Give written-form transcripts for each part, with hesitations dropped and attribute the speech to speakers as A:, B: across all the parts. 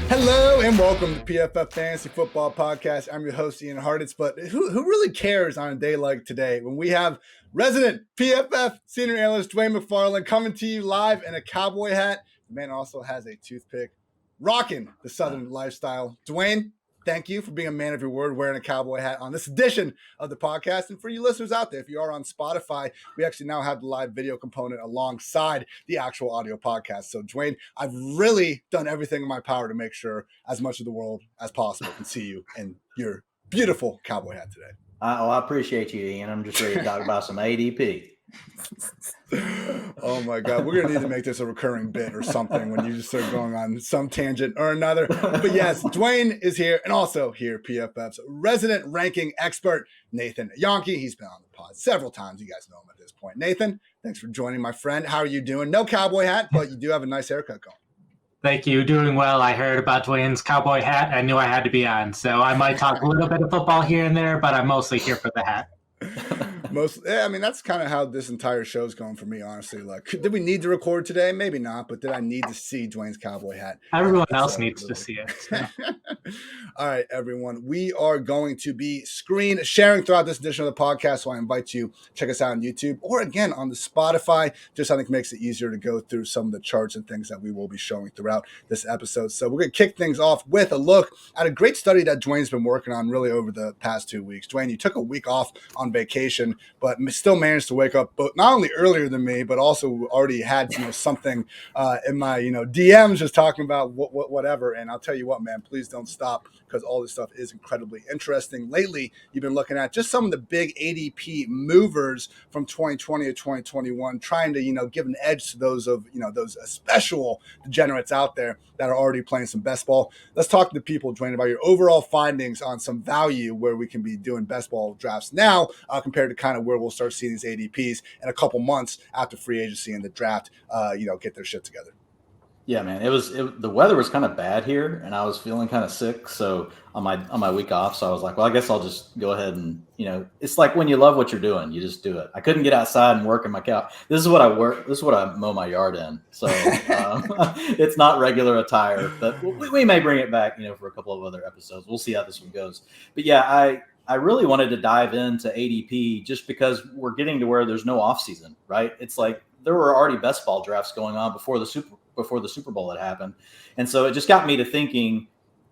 A: Hello and welcome to PFF Fantasy Football Podcast. I'm your host, Ian Hartitz, but who really cares on a day like today when we have resident PFF senior analyst Dwain McFarland coming to you live in a cowboy hat. The man also has a toothpick, rocking the Southern lifestyle. Dwain, thank you for being a man of your word, wearing a cowboy hat on this edition of the podcast. And for you listeners out there, if you are on Spotify, we actually now have the live video component alongside the actual audio podcast. So, Dwain, I've really done everything in my power to make sure as much of the world as possible can see you in your beautiful cowboy hat today.
B: I appreciate you, Ian. I'm just ready to talk about some ADP.
A: Oh my God, we're gonna need to make this a recurring bit or something when you just start going on some tangent or another. But yes, Dwain is here, and also here PFF's resident ranking expert, Nathan Jahnke. He's been on the pod several times. You guys know him at this point. Nathan, thanks for joining, my friend. How are you doing? No cowboy hat, but you do have a nice haircut going.
C: Thank you. Doing well. I heard about Dwayne's cowboy hat. I knew I had to be on. So I might talk a little bit of football here and there, but I'm mostly here for the hat.
A: I mean, that's kind of how this entire show's going for me, honestly. Like, did we need to record today? Maybe not, but did I need to see Dwayne's cowboy hat?
C: Everyone else needs to see it. So.
A: All right, everyone. We are going to be screen sharing throughout this edition of the podcast, so I invite you to check us out on YouTube or, again, on the Spotify. Just I think makes it easier to go through some of the charts and things that we will be showing throughout this episode. So we're going to kick things off with a look at a great study that Dwayne's been working on really over the past 2 weeks. Dwayne, you took a week off on vacation, but still managed to wake up not only earlier than me, but also already had something in my DMs just talking about whatever. And I'll tell you what, man, please don't stop, because all this stuff is incredibly interesting. Lately, you've been looking at just some of the big ADP movers from 2020 to 2021, trying to give an edge to those of those special degenerates out there that are already playing some best ball. Let's talk to the people, Dwayne, about your overall findings on some value where we can be doing best ball drafts now compared to kind of where we'll start seeing these ADPs in a couple months after free agency and the draft, get their shit together.
B: Yeah, man, the weather was kind of bad here, and I was feeling kind of sick. So on my week off, so I was like, well, I guess I'll just go ahead and it's like when you love what you're doing, you just do it. I couldn't get outside and work in my couch. This is what I work. This is what I mow my yard in. So it's not regular attire, but we may bring it back, for a couple of other episodes. We'll see how this one goes. But yeah, I really wanted to dive into ADP just because we're getting to where there's no offseason, right? It's like there were already best ball drafts going on before the Super Bowl had happened. And so it just got me to thinking,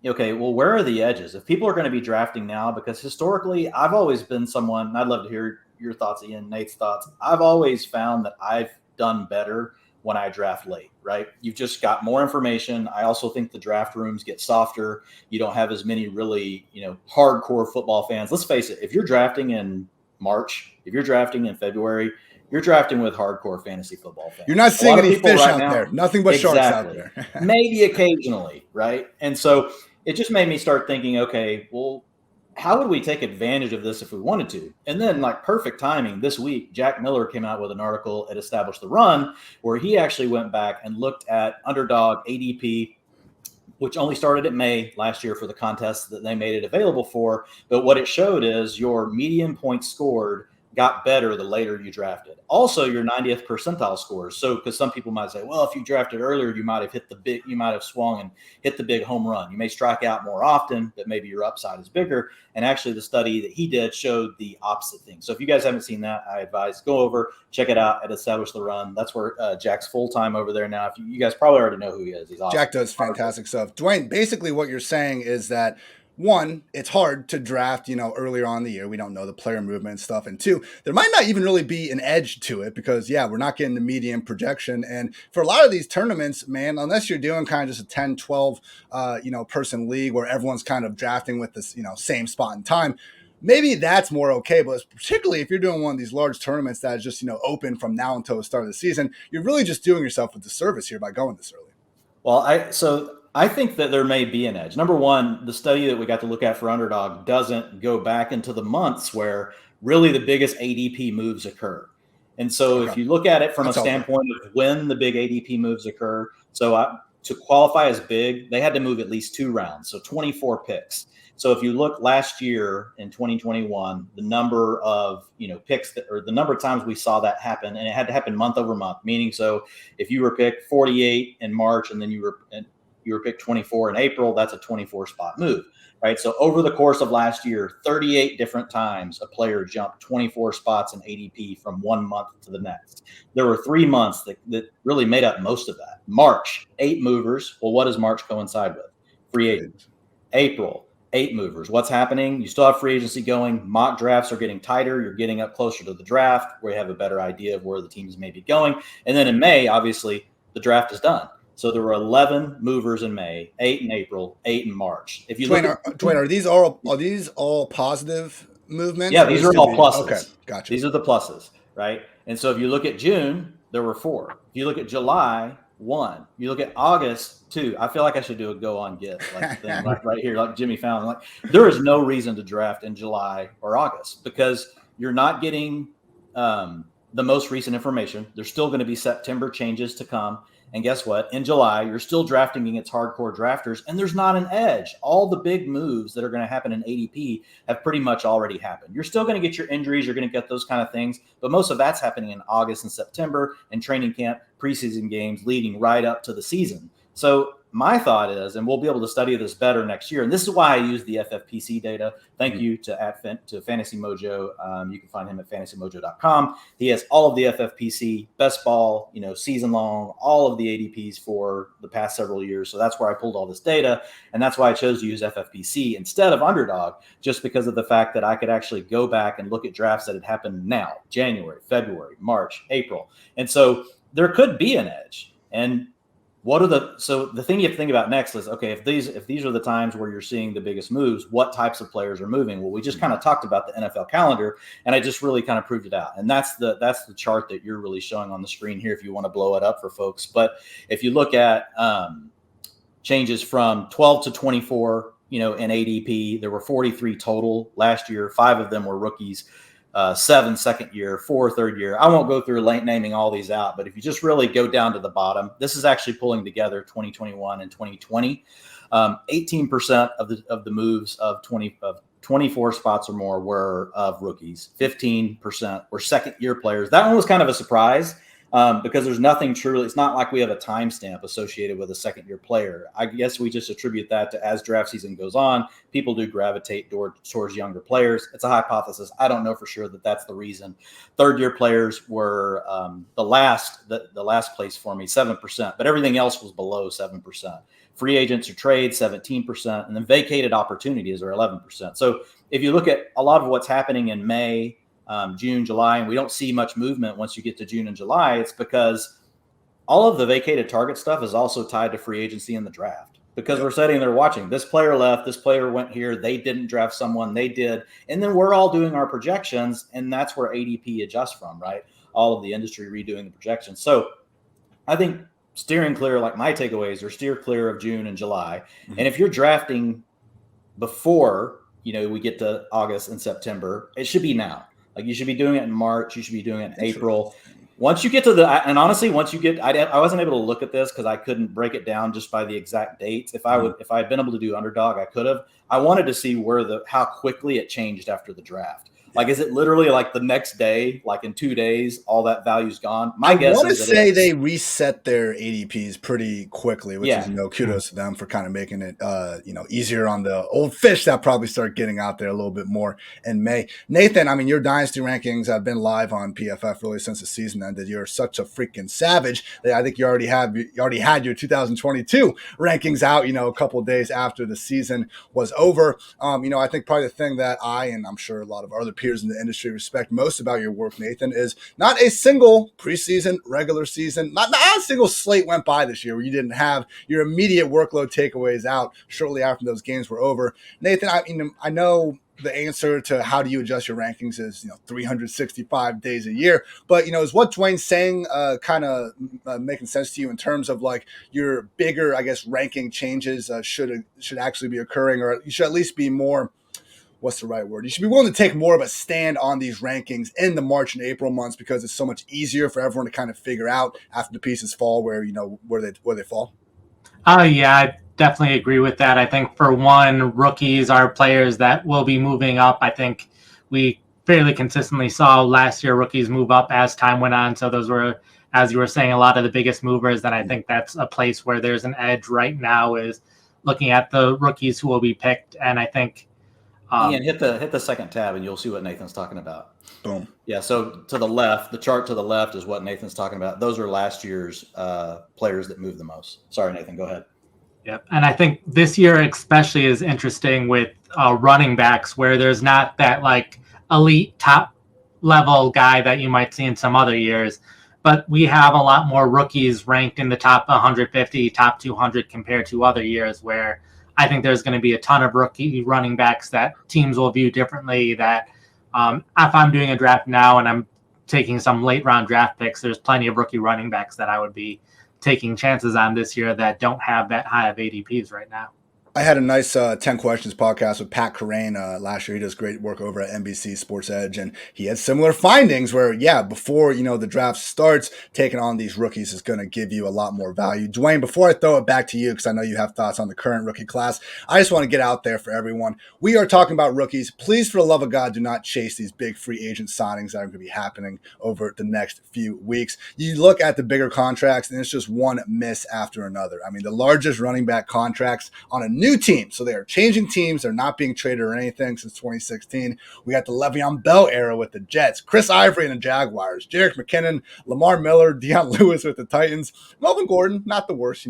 B: okay, well, where are the edges? If people are going to be drafting now, because historically I've always been someone, and I'd love to hear your thoughts, Ian, Nate's thoughts. I've always found that I've done better when I draft late, right? You've just got more information. I also think the draft rooms get softer. You don't have as many really, hardcore football fans. Let's face it, if you're drafting in March, if you're drafting in February, you're drafting with hardcore fantasy football fans.
A: You're not seeing any fish out there. Nothing but sharks out there.
B: Maybe occasionally, right? And so it just made me start thinking, okay, well, how would we take advantage of this if we wanted to? And then, like, perfect timing, this week, Jack Miller came out with an article at Establish the Run where he actually went back and looked at underdog ADP, which only started in May last year for the contest that they made it available for. But what it showed is your median points scored got better the later you drafted. Also, your 90th percentile scores. So, because some people might say, well, if you drafted earlier, you might have swung and hit the big home run. You may strike out more often, but maybe your upside is bigger. And actually, the study that he did showed the opposite thing. So if you guys haven't seen that, I advise go over, check it out at Establish the Run. That's where Jack's full-time over there now. If you guys probably already know who he is. He's awesome.
A: Jack does fantastic stuff. Dwayne, basically what you're saying is that one, it's hard to draft, earlier on in the year. We don't know the player movement and stuff. And two, there might not even really be an edge to it because, we're not getting the median projection. And for a lot of these tournaments, man, unless you're doing kind of just a 10, 12, person league where everyone's kind of drafting with this, same spot in time, maybe that's more okay. But particularly if you're doing one of these large tournaments that is just, open from now until the start of the season, you're really just doing yourself a disservice here by going this early.
B: Well, I think that there may be an edge. Number one, the study that we got to look at for underdog doesn't go back into the months where really the biggest ADP moves occur. And so if you look at it from a standpoint of when the big ADP moves occur, so to qualify as big, they had to move at least 2 rounds, so 24 picks. So if you look last year in 2021, the number of picks or the number of times we saw that happen, and it had to happen month over month. Meaning, so if you were picked 48 in March, and then you were you were picked 24 in April, that's a 24 spot move, right? So over the course of last year, 38 different times a player jumped 24 spots in ADP from 1 month to the next. There were 3 months that really made up most of that. March, 8 movers. Well, what does March coincide with? Free agents. April, 8 movers. What's happening? You still have free agency going. Mock drafts are getting tighter. You're getting up closer to the draft where you have a better idea of where the teams may be going. And then in May, obviously, the draft is done. So there were 11 movers in May, 8 in April, 8 in March. If you
A: Dwain, are these all positive movements?
B: Yeah, these are all pluses.
A: Okay, gotcha.
B: These are the pluses, right? And so if you look at June, there were 4. If you look at July, 1. You look at August, 2. I feel like I should do a go on get like thing right here, like Jimmy Fallon. Like there is no reason to draft in July or August because you're not getting the most recent information. There's still going to be September changes to come. And guess what? In July, you're still drafting against hardcore drafters, and there's not an edge. All the big moves that are going to happen in ADP have pretty much already happened. You're still going to get your injuries. You're going to get those kind of things. But most of that's happening in August and September and training camp, preseason games leading right up to the season. So my thought is, and we'll be able to study this better next year, and this is why I use the FFPC data. Thank you to Fantasy Mojo. You can find him at fantasymojo.com. He has all of the FFPC, best ball, season long, all of the ADPs for the past several years. So that's where I pulled all this data, and that's why I chose to use FFPC instead of Underdog, just because of the fact that I could actually go back and look at drafts that had happened now, January, February, March, April. And so there could be an edge. And so the thing you have to think about next is, okay, if these are the times where you're seeing the biggest moves, what types of players are moving? Well, we just kind of talked about the NFL calendar, and I just really kind of proved it out. And that's the chart that you're really showing on the screen here if you want to blow it up for folks. But if you look at changes from 12 to 24, in ADP, there were 43 total last year. 5 of them were rookies. 7 second year, 4 third year. I won't go through naming all these out, but if you just really go down to the bottom, this is actually pulling together 2021 and 2020. 18% of the moves of 24 spots or more were of rookies. 15% were second year players. That one was kind of a surprise because there's nothing truly. It's not like we have a timestamp associated with a second year player. I guess we just attribute that to as draft season goes on, people do gravitate towards younger players. It's a hypothesis. I don't know for sure that that's the reason. Third year players were the last place for me, 7%, but everything else was below 7%. Free agents or trades, 17%, and then vacated opportunities are 11%. So if you look at a lot of what's happening in May, June, July, and we don't see much movement once you get to June and July, it's because all of the vacated target stuff is also tied to free agency and the draft because we're sitting there watching this player left, this player went here, they didn't draft someone, they did. And then we're all doing our projections, and that's where ADP adjusts from, right? All of the industry redoing the projections. So I think steering clear, like my takeaways are steer clear of June and July. Mm-hmm. And if you're drafting before, we get to August and September, it should be now. Like you should be doing it in March. You should be doing it in April. Once you get to and honestly, I wasn't able to look at this because I couldn't break it down just by the exact dates. If I had been able to do Underdog, I could have. I wanted to see how quickly it changed after the draft. Like, is it literally like the next day, like in 2 days, all that value's gone? My guess is
A: I want to say they reset their ADPs pretty quickly, which is kudos to them for kind of making it easier on the old fish that probably start getting out there a little bit more in May. Nathan, I mean, your dynasty rankings have been live on PFF really since the season ended. You're such a freaking savage that I think you already had your 2022 rankings out, a couple of days after the season was over. I think probably the thing that I, and I'm sure a lot of other peers in the industry respect most about your work, Nathan, is not a single preseason, regular season, not a single slate went by this year where you didn't have your immediate workload takeaways out shortly after those games were over. Nathan, I know the answer to how do you adjust your rankings is 365 days a year, but is what Dwain's saying kind of making sense to you in terms of like your bigger, I guess, ranking changes should actually be occurring, or you should at least be more. What's the right word? You should be willing to take more of a stand on these rankings in the March and April months because it's so much easier for everyone to kind of figure out after the pieces fall where they fall.
C: Yeah, I definitely agree with that. I think for one, rookies are players that will be moving up. I think we fairly consistently saw last year rookies move up as time went on. So those were as you were saying, a lot of the biggest movers. And I think that's a place where there's an edge right now is looking at the rookies who will be picked. And I think
B: Ian, hit the second tab and you'll see what Nathan's talking about.
A: Boom.
B: Yeah, so to the left, the chart to the left is what Nathan's talking about. Those are last year's players that moved the most. Sorry, Nathan, go ahead.
C: Yep. And I think this year especially is interesting with running backs, where there's not that like elite top level guy that you might see in some other years, but we have a lot more rookies ranked in the top 150, top 200 compared to other years, where I think there's going to be a ton of rookie running backs that teams will view differently. That if I'm doing a draft now and I'm taking some late round draft picks, there's plenty of rookie running backs that I would be taking chances on this year that don't have that high of ADPs right now.
A: I had a nice 10 Questions podcast with Pat Corain last year. He does great work over at NBC Sports Edge, and he had similar findings where, before, the draft starts, taking on these rookies is going to give you a lot more value. Dwain, before I throw it back to you, because I know you have thoughts on the current rookie class, I just want to get out there for everyone. We are talking about rookies. Please, for the love of God, do not chase these big free agent signings that are going to be happening over the next few weeks. You look at the bigger contracts, and it's just one miss after another. I mean, the largest running back contracts on a new team. So they are changing teams. They're not being traded or anything since 2016. We got the Le'Veon Bell era with the Jets, Chris Ivory and the Jaguars, Jerick McKinnon, Lamar Miller, Deion Lewis with the Titans, Melvin Gordon, not the worst,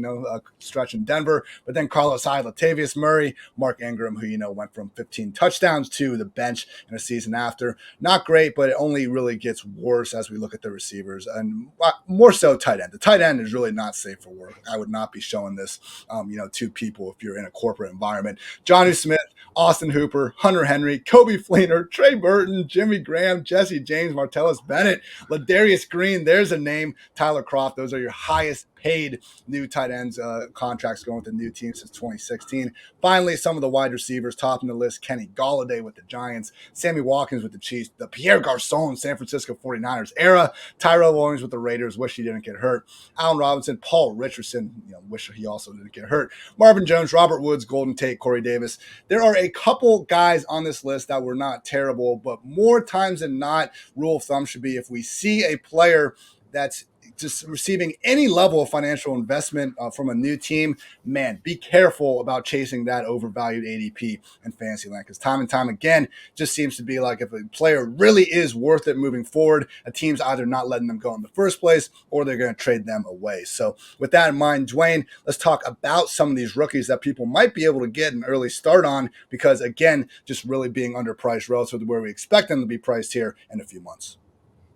A: stretch in Denver, but then Carlos Hyde, Latavius Murray, Mark Ingram, who, went from 15 touchdowns to the bench in a season after. Not great, but it only really gets worse as we look at the receivers, and more so tight end. The tight end is really not safe for work. I would not be showing this, to people if you're in a corporate environment. Johnny Smith, Austin Hooper, Hunter Henry, Kobe Fleener, Trey Burton, Jimmy Graham, Jesse James, Martellus Bennett, Ladarius Green. There's a name. Tyler Kroft. Those are your highest paid new tight ends contracts going with the new team since 2016. Finally, some of the wide receivers topping the list: Kenny Golladay with the Giants, Sammy Watkins with the Chiefs, the Pierre Garçon San Francisco 49ers era, Tyrell Williams with the Raiders, wish he didn't get hurt, Allen Robinson, Paul Richardson, wish he also didn't get hurt, Marvin Jones, Robert Woods, Golden Tate, Corey Davis. There are a couple guys on this list that were not terrible, but more times than not, rule of thumb should be if we see a player that's just receiving any level of financial investment from a new team, man, be careful about chasing that overvalued ADP in fantasy land, because time and time again, just seems to be like if a player really is worth it moving forward, a team's either not letting them go in the first place or they're going to trade them away. So with that in mind, Dwain, let's talk about some of these rookies that people might be able to get an early start on, because again, just really being underpriced relative to where we expect them to be priced here in a few months.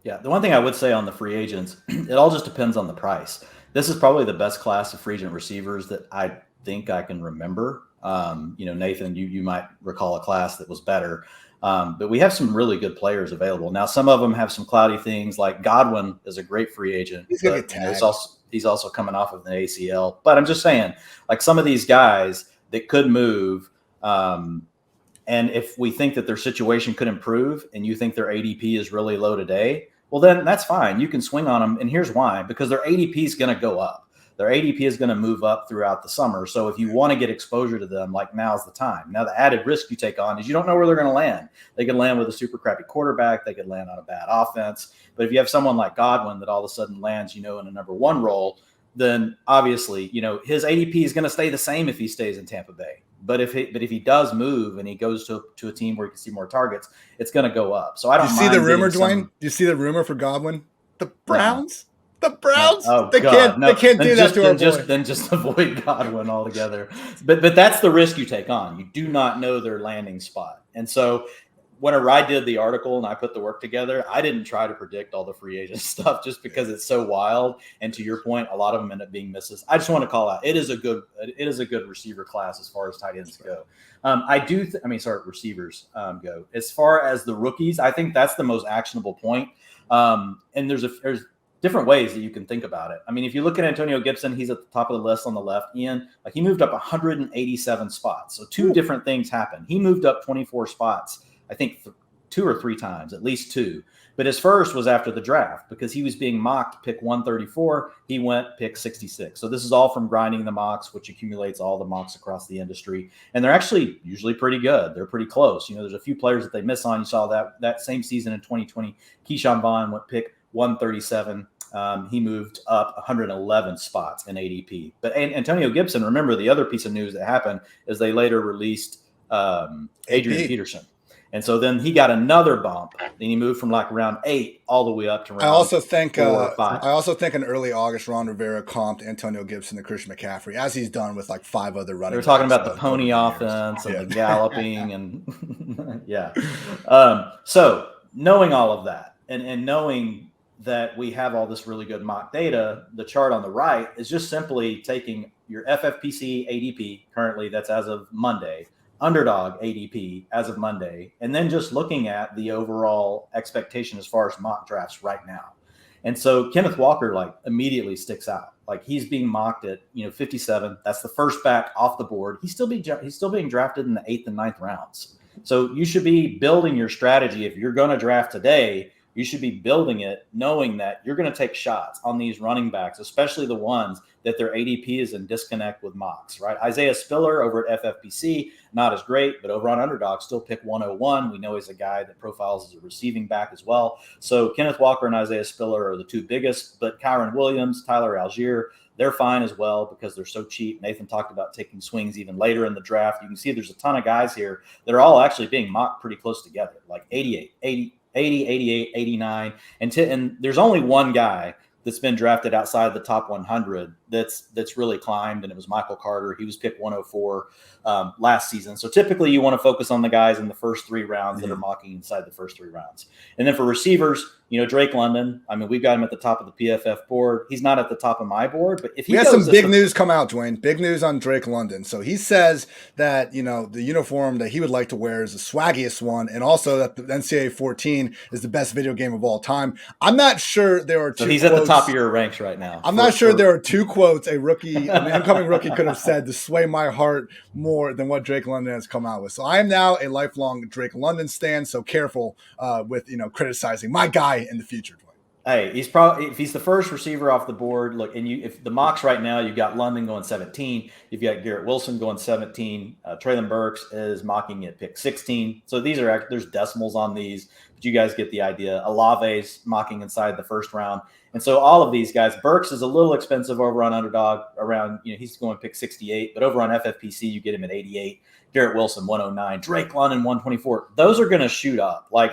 B: Yeah, the one thing I would say on the free agents, it all just depends on the price. This is probably the best class of free agent receivers that I think I can remember. Nathan, you might recall a class that was better. But we have some really good players available. Now, some of them have some cloudy things, like Godwin is a great free agent.
A: He's going to get tagged.
B: He's also coming off of an ACL. But I'm just saying, like some of these guys that could move, and if we think that their situation could improve and you think their ADP is really low today, well, then that's fine. You can swing on them. And here's why: because their ADP is going to go up. Their ADP is going to move up throughout the summer. So if you want to get exposure to them, like, now's the time. Now, the added risk you take on is you don't know where they're going to land. They could land with a super crappy quarterback. They could land on a bad offense. But if you have someone like Godwin that all of a sudden lands, in a number one role, then obviously, his ADP is going to stay the same if he stays in Tampa Bay. But if he does move and he goes to a team where he can see more targets, it's going to go up. So I don't.
A: You see the rumor, Dwain? Do you see the rumor for Godwin? The Browns.
B: No.
A: The Browns.
B: Oh,
A: they
B: God.
A: can't do that to our boy.
B: Then just avoid Godwin altogether. But that's the risk you take on. You do not know their landing spot, and so whenever I did the article and I put the work together, I didn't try to predict all the free agent stuff just because it's so wild. And to your point, a lot of them end up being misses. I just want to call out, it is a good receiver class as far as tight ends go. Receivers go. As far as the rookies, I think that's the most actionable point. And there's different ways that you can think about it. I mean, if you look at Antonio Gibson, he's at the top of the list on the left. Ian, he moved up 187 spots. So two different things happened. He moved up 24 spots. I think 2 or 3 times, at least 2. But his first was after the draft because he was being mocked pick 134. He went pick 66. So this is all from grinding the mocks, which accumulates all the mocks across the industry. And they're actually usually pretty good. They're pretty close. There's a few players that they miss on. You saw that same season in 2020, Keyshawn Vaughn went pick 137. he moved up 111 spots in ADP. But Antonio Gibson, remember the other piece of news that happened is they later released Adrian Peterson. And so then he got another bump. Then he moved from like round 8 all the way up to round 4 or 5.
A: I also think in early August, Ron Rivera comped Antonio Gibson to Christian McCaffrey, as he's done with like 5 other running backs.
B: They're talking about the pony offense and the galloping and yeah. So knowing all of that and knowing that we have all this really good mock data, the chart on the right is just simply taking your FFPC ADP currently, that's as of Monday, underdog ADP as of Monday, and then just looking at the overall expectation as far as mock drafts right now. And so Kenneth Walker like immediately sticks out. Like he's being mocked at 57. That's the first back off the board. He's still being drafted in the 8th and 9th rounds. So you should be building your strategy. If you're going to draft today, you should be building it knowing that you're going to take shots on these running backs, especially the ones that their ADP is in disconnect with mocks, right? Isaiah Spiller over at FFPC, not as great, but over on Underdog, still pick 101. We know he's a guy that profiles as a receiving back as well. So Kenneth Walker and Isaiah Spiller are the 2 biggest, but Kyron Williams, Tyler Algier, they're fine as well because they're so cheap. Nathan talked about taking swings even later in the draft. You can see there's a ton of guys here that are all actually being mocked pretty close together, like 88, 80, 88, 89. And there's only one guy that's been drafted outside the top 100 that's really climbed, and it was Michael Carter. He was picked 104 last season. So typically you want to focus on the guys in the first 3 rounds that are mocking inside the first 3 rounds. And then for receivers, Drake London, I mean, we've got him at the top of the PFF board. He's not at the top of my board, but if he
A: has some big news come out, Dwayne, big news on Drake London. So he says that, the uniform that he would like to wear is the swaggiest one. And also that the NCAA 14 is the best video game of all time. I'm not sure there are 2
B: So he's
A: quotes.
B: at the top of your ranks right now.
A: I'm not sure there are 2 quotes an incoming rookie could have said to sway my heart more than what Drake London has come out with. So I am now a lifelong Drake London stan. So careful with, criticizing my guy in the future, Dwayne.
B: Hey, he's probably, if he's the first receiver off the board, look, and if the mocks right now, you've got London going 17, you've got Garrett Wilson going 17, Traylon Burks is mocking at pick 16. So there's decimals on these, but you guys get the idea. Olave's mocking inside the first round. And so all of these guys, Burks is a little expensive over on Underdog around, he's going pick 68, but over on FFPC, you get him at 88, Garrett Wilson, 109, Drake London, 124. Those are going to shoot up. Like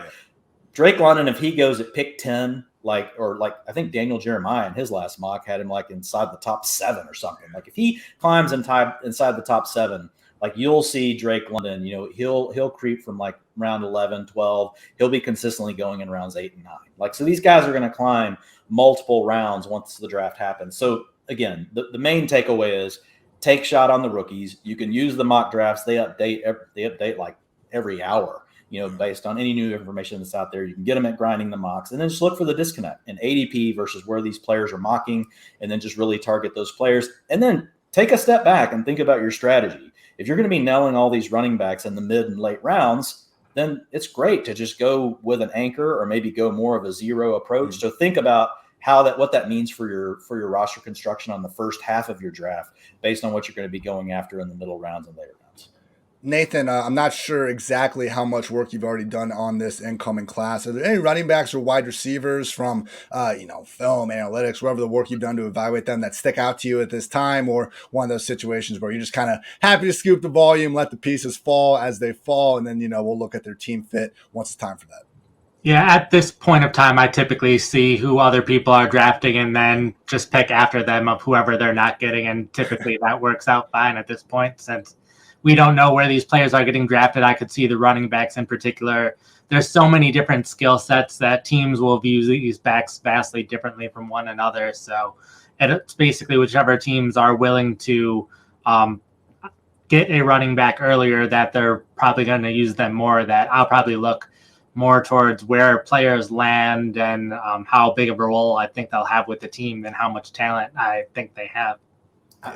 B: Drake London, if he goes at pick 10, I think Daniel Jeremiah in his last mock had him like inside the top 7 or something. Like if he climbs inside the top 7, like you'll see Drake London, he'll creep from like round 11, 12. He'll be consistently going in rounds 8 and 9. Like, so these guys are going to climb multiple rounds once the draft happens. So again, the main takeaway is take shot on the rookies. You can use the mock drafts. They update like every hour. Based on any new information that's out there. You can get them at grinding the mocks, and then just look for the disconnect in ADP versus where these players are mocking, and then just really target those players. And then take a step back and think about your strategy. If you're going to be nailing all these running backs in the mid and late rounds, then it's great to just go with an anchor or maybe go more of a zero approach. So think about what that means for your roster construction on the first half of your draft based on what you're going to be going after in the middle rounds and later rounds.
A: Nathan, I'm not sure exactly how much work you've already done on this incoming class. Are there any running backs or wide receivers from, film, analytics, wherever the work you've done to evaluate them that stick out to you at this time, or one of those situations where you're just kind of happy to scoop the volume, let the pieces fall as they fall, and then, we'll look at their team fit once it's time for that?
C: Yeah, at this point of time, I typically see who other people are drafting and then just pick after them of whoever they're not getting, and typically that works out fine at this point since we don't know where these players are getting drafted. I could see the running backs in particular. There's so many different skill sets that teams will view these backs vastly differently from one another. So it's basically whichever teams are willing to get a running back earlier that they're probably going to use them more, that I'll probably look more towards where players land and how big of a role I think they'll have with the team than how much talent I think they have.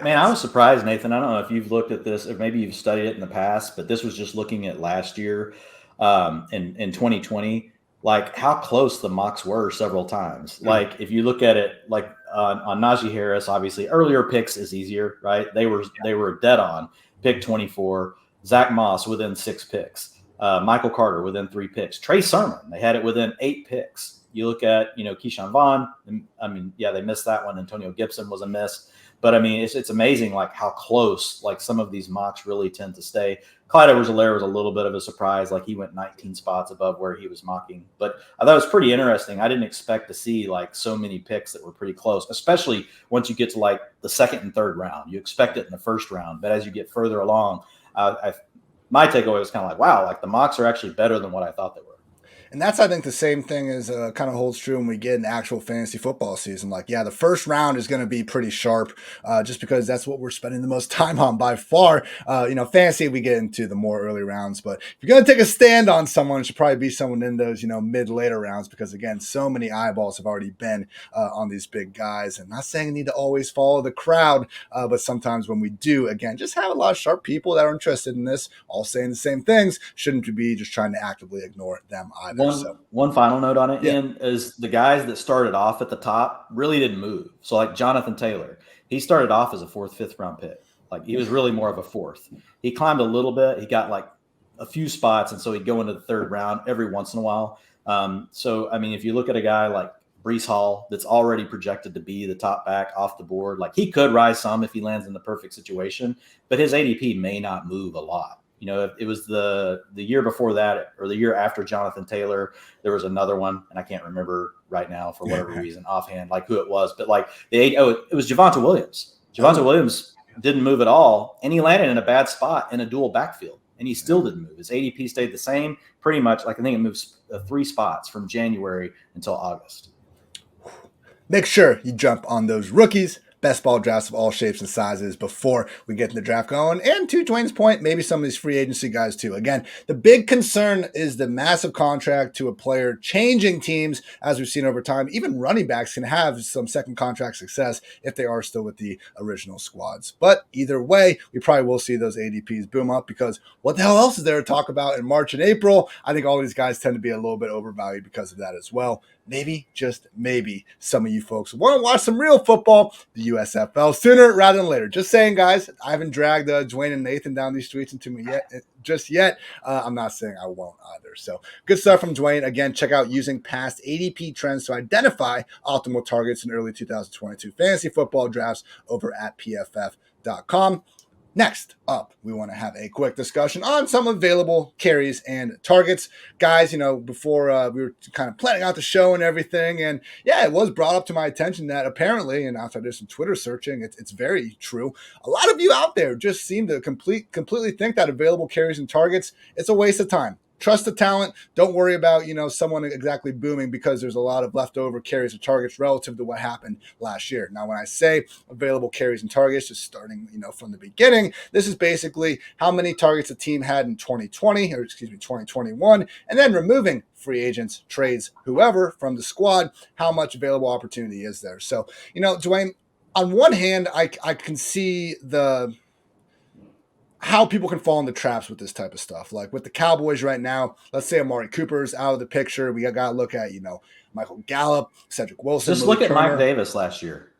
B: Man, I was surprised, Nathan. I don't know if you've looked at this or maybe you've studied it in the past, but this was just looking at last year in 2020, like how close the mocks were several times. Like if you look at it, like on Najee Harris, obviously earlier picks is easier, right? They were dead on pick 24. Zach Moss within 6 picks. Michael Carter within 3 picks. Trey Sermon, they had it within 8 picks. You look at, Keyshawn Vaughn. I mean, yeah, they missed that one. Antonio Gibson was a miss. But, I mean, it's amazing, like, how close, like, some of these mocks really tend to stay. Clyde Edwards-Helaire was a little bit of a surprise. Like, he went 19 spots above where he was mocking. But I thought it was pretty interesting. I didn't expect to see, like, so many picks that were pretty close, especially once you get to, like, the second and third round. You expect it in the first round. But as you get further along, my takeaway was kind of like, wow, like, the mocks are actually better than what I thought they were.
A: And that's, I think, the same thing as kind of holds true when we get an actual fantasy football season. Like, yeah, the first round is going to be pretty sharp just because that's what we're spending the most time on by far. Fantasy, we get into the more early rounds. But if you're going to take a stand on someone, it should probably be someone in those, mid-later rounds because, again, so many eyeballs have already been on these big guys. And not saying you need to always follow the crowd, but sometimes when we do, again, just have a lot of sharp people that are interested in this, all saying the same things. Shouldn't be just trying to actively ignore them either.
B: One final note on it, Ian, is the guys that started off at the top really didn't move. So like Jonathan Taylor, he started off as a 4th, 5th round pick. Like he was really more of a 4th. He climbed a little bit. He got like a few spots. And so he'd go into the 3rd round every once in a while. So, I mean, if you look at a guy like Breece Hall that's already projected to be the top back off the board, like he could rise some if he lands in the perfect situation, but his ADP may not move a lot. It was the year before that or the year after Jonathan Taylor, there was another one, and I can't remember right now for whatever reason offhand, like who it was. But like it was Javonte Williams. Javonte Williams didn't move at all, and he landed in a bad spot in a dual backfield, and he still didn't move. His ADP stayed the same, pretty much. Like I think it moves 3 spots from January until August.
A: Make sure you jump on those rookies. Best ball drafts of all shapes and sizes before we get the draft going. And to Dwayne's point, maybe some of these free agency guys too. Again, the big concern is the massive contract to a player changing teams as we've seen over time. Even running backs can have some second contract success if they are still with the original squads. But either way, we probably will see those ADPs boom up because what the hell else is there to talk about in March and April? I think all these guys tend to be a little bit overvalued because of that as well. Maybe, just maybe, some of you folks want to watch some real football, the USFL, sooner rather than later. Just saying, guys, I haven't dragged Dwain and Nathan down these streets into me yet. I'm not saying I won't either. So good stuff from Dwain. Again, check out using past ADP trends to identify optimal targets in early 2022 fantasy football drafts over at PFF.com. Next up, we want to have a quick discussion on some available carries and targets. Guys, before we were kind of planning out the show and everything, and yeah, it was brought up to my attention that apparently, and after I did some Twitter searching, it's very true. A lot of you out there just seem to completely think that available carries and targets, it's a waste of time. Trust the talent. Don't worry about, someone exactly booming because there's a lot of leftover carries or targets relative to what happened last year. Now, when I say available carries and targets, just starting, from the beginning, this is basically how many targets a team had in 2021, and then removing free agents, trades, whoever from the squad, how much available opportunity is there? So, Dwayne, on one hand, I can see how people can fall into traps with this type of stuff. Like with the Cowboys right now, let's say Amari Cooper's out of the picture. We got to look at, Michael Gallup, Cedric Wilson.
B: Just look at Mike Davis last year.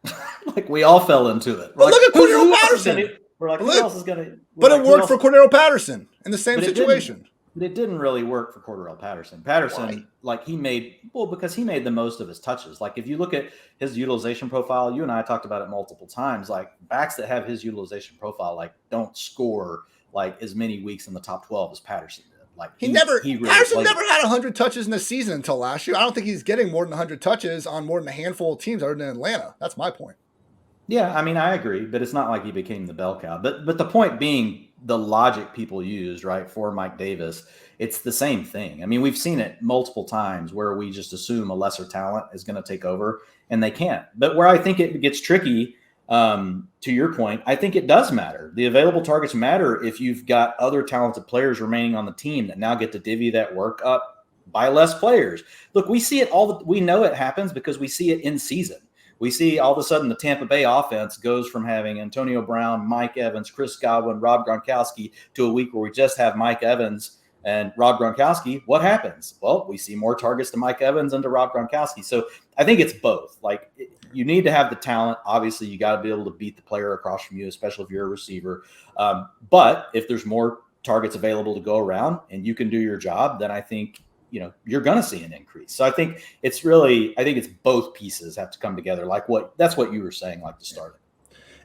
B: Like we all fell into it.
A: But look at Cordero Patterson.
B: We're like, who else is going to?
A: But it worked for Cordero Patterson in the same situation.
B: It didn't really work for Cordero Patterson. Patterson, like because he made the most of his touches. Like if you look at his utilization profile, you and I talked about it multiple times. Like backs that have his utilization profile, like don't score like as many weeks in the top 12 as Patterson did. Like
A: Patterson never had 100 touches in a season until last year. I don't think he's getting more than 100 touches on more than a handful of teams other than Atlanta. That's my point.
B: Yeah, I mean, I agree, but it's not like he became the bell cow. But the point being, the logic people used, right, for Mike Davis, it's the same thing. I mean, we've seen it multiple times where we just assume a lesser talent is going to take over, and they can't. But where I think it gets tricky, to your point, I think it does matter. The available targets matter if you've got other talented players remaining on the team that now get to divvy that work up by less players. Look, we see it we know it happens because we see it in season. We see all of a sudden the Tampa Bay offense goes from having Antonio Brown, Mike Evans, Chris Godwin, Rob Gronkowski to a week where we just have Mike Evans and Rob Gronkowski. What happens? Well, we see more targets to Mike Evans and to Rob Gronkowski. So I think it's both. Like you need to have the talent. Obviously, you got to be able to beat the player across from you, especially if you're a receiver. But if there's more targets available to go around and you can do your job, then I think you're going to see an increase. So I think it's both pieces have to come together. That's what you were saying, like to start it.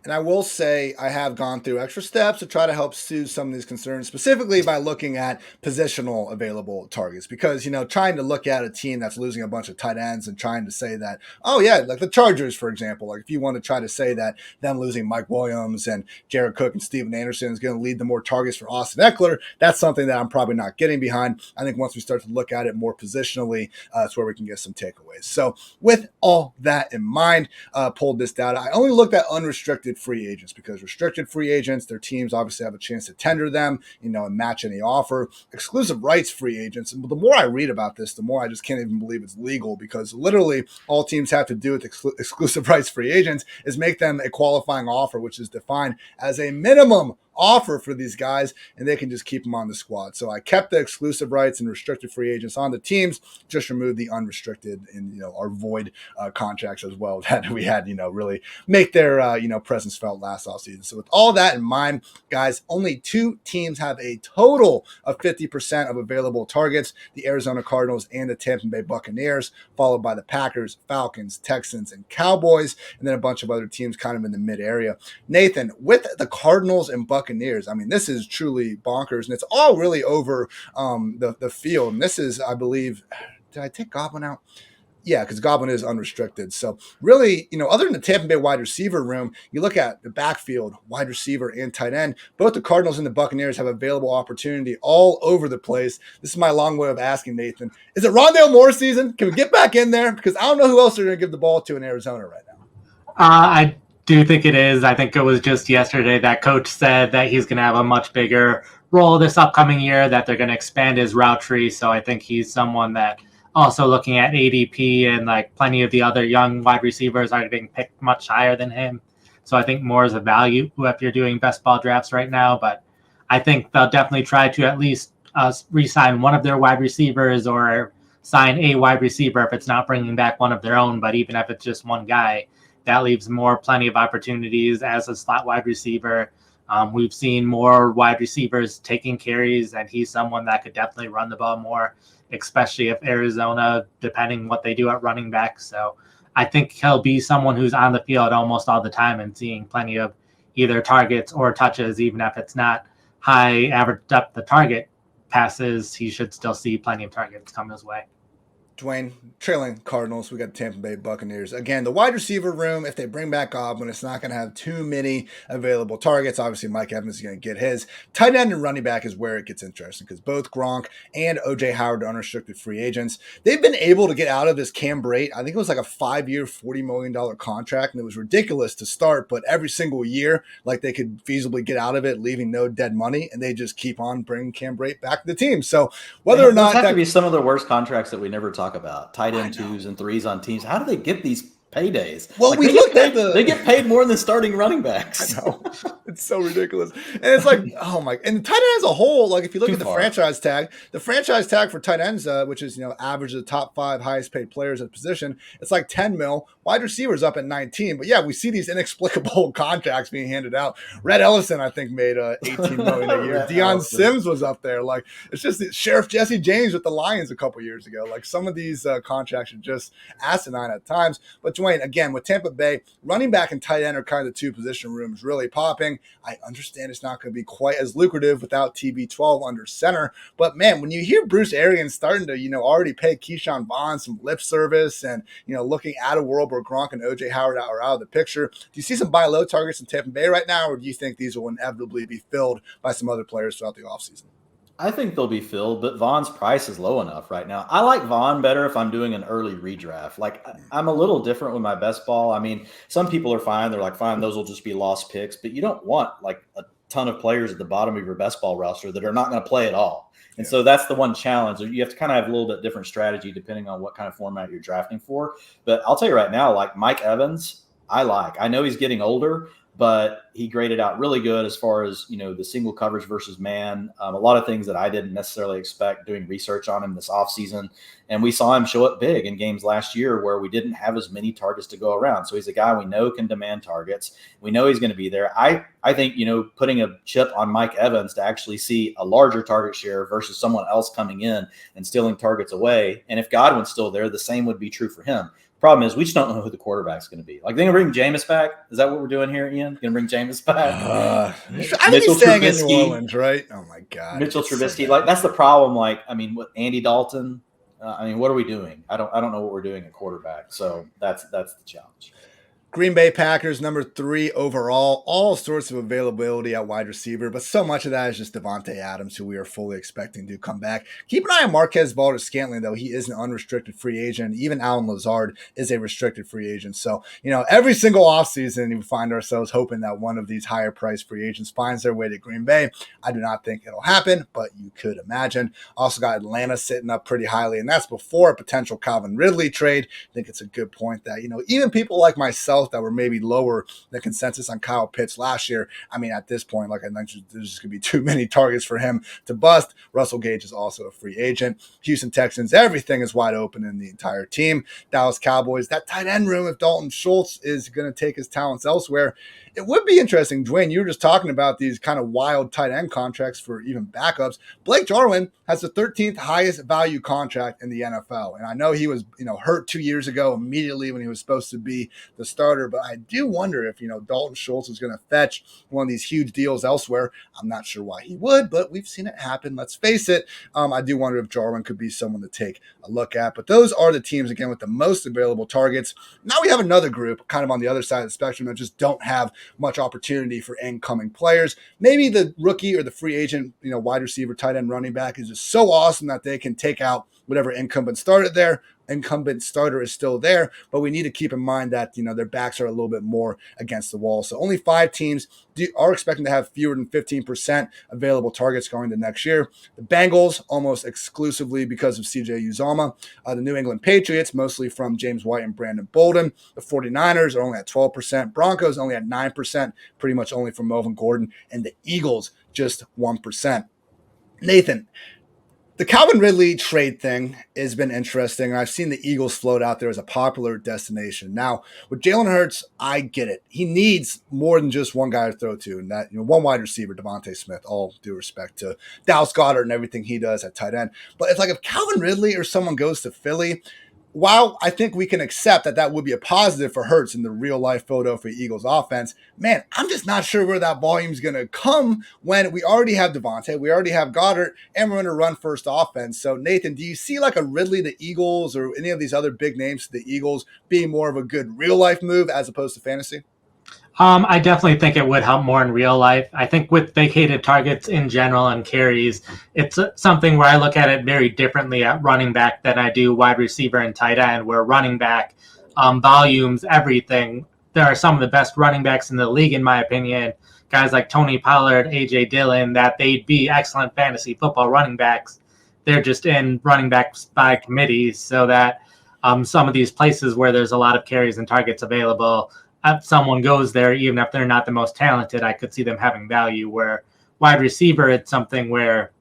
A: And I will say I have gone through extra steps to try to help soothe some of these concerns, specifically by looking at positional available targets. Because, trying to look at a team that's losing a bunch of tight ends and trying to say that, oh, yeah, like the Chargers, for example, like if you want to try to say that them losing Mike Williams and Jared Cook and Steven Anderson is going to lead to more targets for Austin Eckler, that's something that I'm probably not getting behind. I think once we start to look at it more positionally, that's where we can get some takeaways. So with all that in mind, pulled this data. I only looked at unrestricted free agents because restricted free agents, their teams obviously have a chance to tender them, and match any offer. Exclusive rights free agents, and the more I read about this, the more I just can't even believe it's legal, because literally all teams have to do with exclusive rights free agents is make them a qualifying offer, which is defined as a minimum offer for these guys, and they can just keep them on the squad. So I kept the exclusive rights and restricted free agents on the teams, just removed the unrestricted and our void contracts as well that we had really make their presence felt last offseason. So with all that in mind, guys, only 2 teams have a total of 50% of available targets: the Arizona Cardinals and the Tampa Bay Buccaneers, followed by the Packers, Falcons, Texans, and Cowboys, and then a bunch of other teams kind of in the mid area. Nathan, with the Cardinals and Buccaneers, I mean, this is truly bonkers, and it's all really over the field. And this is, I believe, did I take Godwin out? Yeah, because Godwin is unrestricted. So really, other than the Tampa Bay wide receiver room, you look at the backfield, wide receiver and tight end, both the Cardinals and the Buccaneers have available opportunity all over the place. This is my long way of asking, Nathan, is it Rondale Moore season? Can we get back in there? Because I don't know who else they're going to give the ball to in Arizona right now.
C: I do think it is. I think it was just yesterday that coach said that he's going to have a much bigger role this upcoming year, that they're going to expand his route tree. So I think he's someone that, also looking at ADP, and like plenty of the other young wide receivers are being picked much higher than him. So I think more is a value if you're doing best ball drafts right now. But I think they'll definitely try to at least re-sign one of their wide receivers, or sign a wide receiver if it's not bringing back one of their own. But even if it's just one guy, that leaves plenty of opportunities as a slot wide receiver. We've seen more wide receivers taking carries, and he's someone that could definitely run the ball more, especially if Arizona, depending what they do at running back. So I think he'll be someone who's on the field almost all the time and seeing plenty of either targets or touches. Even if it's not high average depth the target passes, he should still see plenty of targets come his way.
A: Dwain, trailing Cardinals, we got the Tampa Bay Buccaneers. Again, the wide receiver room, if they bring back Godwin, it's not going to have too many available targets. Obviously, Mike Evans is going to get his. Tight end and running back is where it gets interesting, because both Gronk and O.J. Howard are unrestricted free agents. They've been able to get out of this Cam Brate. I think it was like a 5-year, $40 million contract, and it was ridiculous to start, but every single year, like they could feasibly get out of it, leaving no dead money, and they just keep on bringing Cam Brate back to the team. So whether or not
B: that have to be some of the worst contracts that we never talk about, tight end 2s and 3s on teams. How do they get these paydays?
A: Well, we looked at
B: they get paid more than starting running backs.
A: I know. It's so ridiculous. And it's like, oh my, and tight end as a whole, like if you look at the franchise tag for tight ends, which is, average of the top 5 highest paid players at the position, it's like 10 mil. Wide receivers up at 19. But yeah, we see these inexplicable contracts being handed out. Red Ellison, I think, made $18 million a year. Deion Sims was up there. Like, it's just Sheriff Jesse James with the Lions a couple years ago. Like, some of these contracts are just asinine at times. But Dwain, again, with Tampa Bay, running back and tight end are kind of the 2 position rooms really popping. I understand it's not going to be quite as lucrative without TB12 under center. But man, when you hear Bruce Arians starting to, already pay Keyshawn Vaughn some lip service, and, looking at a world where Gronk and O.J. Howard are out of the picture, do you see some buy low targets in Tampa Bay right now, or do you think these will inevitably be filled by some other players throughout the offseason?
B: I think they'll be filled, but Vaughn's price is low enough right now. I like Vaughn better if I'm doing an early redraft. Like, I'm a little different with my best ball. I mean, some people are fine. They're like, fine, those will just be lost picks. But you don't want like a ton of players at the bottom of your best ball roster that are not going to play at all. And so that's the one challenge. You have to kind of have a little bit different strategy depending on what kind of format you're drafting for. But I'll tell you right now, like Mike Evans, I know he's getting older. but he graded out really good as far as, the single coverage versus man. A lot of things that I didn't necessarily expect doing research on him this offseason. And we saw him show up big in games last year where we didn't have as many targets to go around. So he's a guy we know can demand targets. We know he's going to be there. I think, putting a chip on Mike Evans to actually see a larger target share versus someone else coming in and stealing targets away. And if Godwin's still there, the same would be true for him. Problem is, we just don't know who the quarterback's going to be. Like, they're going to bring Jameis back? Is that what we're doing here, Ian? Going to bring Jameis back?
A: I think he's staying in New Orleans, right? Oh, my God.
B: Mitchell Trubisky. Like, that's the problem. Like, with Andy Dalton, what are we doing? I don't know what we're doing at quarterback. So that's the challenge.
A: Green Bay Packers, number 3 overall. All sorts of availability at wide receiver, but so much of that is just Devontae Adams, who we are fully expecting to come back. Keep an eye on Marquez Valdes-Scantling, though. He is an unrestricted free agent. Even Allen Lazard is a restricted free agent. So, every single offseason, we find ourselves hoping that one of these higher-priced free agents finds their way to Green Bay. I do not think it'll happen, but you could imagine. Also got Atlanta sitting up pretty highly, and that's before a potential Calvin Ridley trade. I think it's a good point that, even people like myself that were maybe lower than consensus on Kyle Pitts last year. At this point, like I mentioned, there's just going to be too many targets for him to bust. Russell Gage is also a free agent. Houston Texans, everything is wide open in the entire team. Dallas Cowboys, that tight end room, if Dalton Schultz is going to take his talents elsewhere, it would be interesting. Dwayne, you were just talking about these kind of wild tight end contracts for even backups. Blake Jarwin has the 13th highest value contract in the NFL. And I know he was, hurt 2 years ago immediately when he was supposed to be the starter. But I do wonder if, Dalton Schultz is going to fetch one of these huge deals elsewhere. I'm not sure why he would, but we've seen it happen. Let's face it. I do wonder if Jarwin could be someone to take a look at. But those are the teams, again, with the most available targets. Now we have another group kind of on the other side of the spectrum that just don't have much opportunity for incoming players. Maybe the rookie or the free agent, wide receiver, tight end, running back is just so awesome that they can take out whatever incumbent starter is still there, but we need to keep in mind that, their backs are a little bit more against the wall. So only 5 teams are expecting to have fewer than 15% available targets going to next year. The Bengals, almost exclusively because of CJ Uzomah. The New England Patriots, mostly from James White and Brandon Bolden. The 49ers are only at 12%. Broncos only at 9%, pretty much only from Melvin Gordon. And the Eagles, just 1%. Nathan, the Calvin Ridley trade thing has been interesting. I've seen the Eagles float out there as a popular destination. Now, with Jalen Hurts, I get it. He needs more than just one guy to throw to, and that, one wide receiver, Devontae Smith, all due respect to Dallas Goedert and everything he does at tight end. But it's like if Calvin Ridley or someone goes to Philly, while I think we can accept that would be a positive for Hurts in the real-life Philadelphia Eagles offense, man, I'm just not sure where that volume is going to come when we already have Devontae, we already have Goddard, and we're going to run first offense. So, Nathan, do you see like a Ridley to Eagles or any of these other big names to the Eagles being more of a good real-life move as opposed to fantasy?
C: I definitely think it would help more in real life. I think with vacated targets in general and carries, it's something where I look at it very differently at running back than I do wide receiver and tight end, where running back volumes, everything. There are some of the best running backs in the league, in my opinion, guys like Tony Pollard, A.J. Dillon, that they'd be excellent fantasy football running backs. They're just in running backs by committees, so that some of these places where there's a lot of carries and targets available, if someone goes there, even if they're not the most talented, I could see them having value. Where wide receiver, it's something where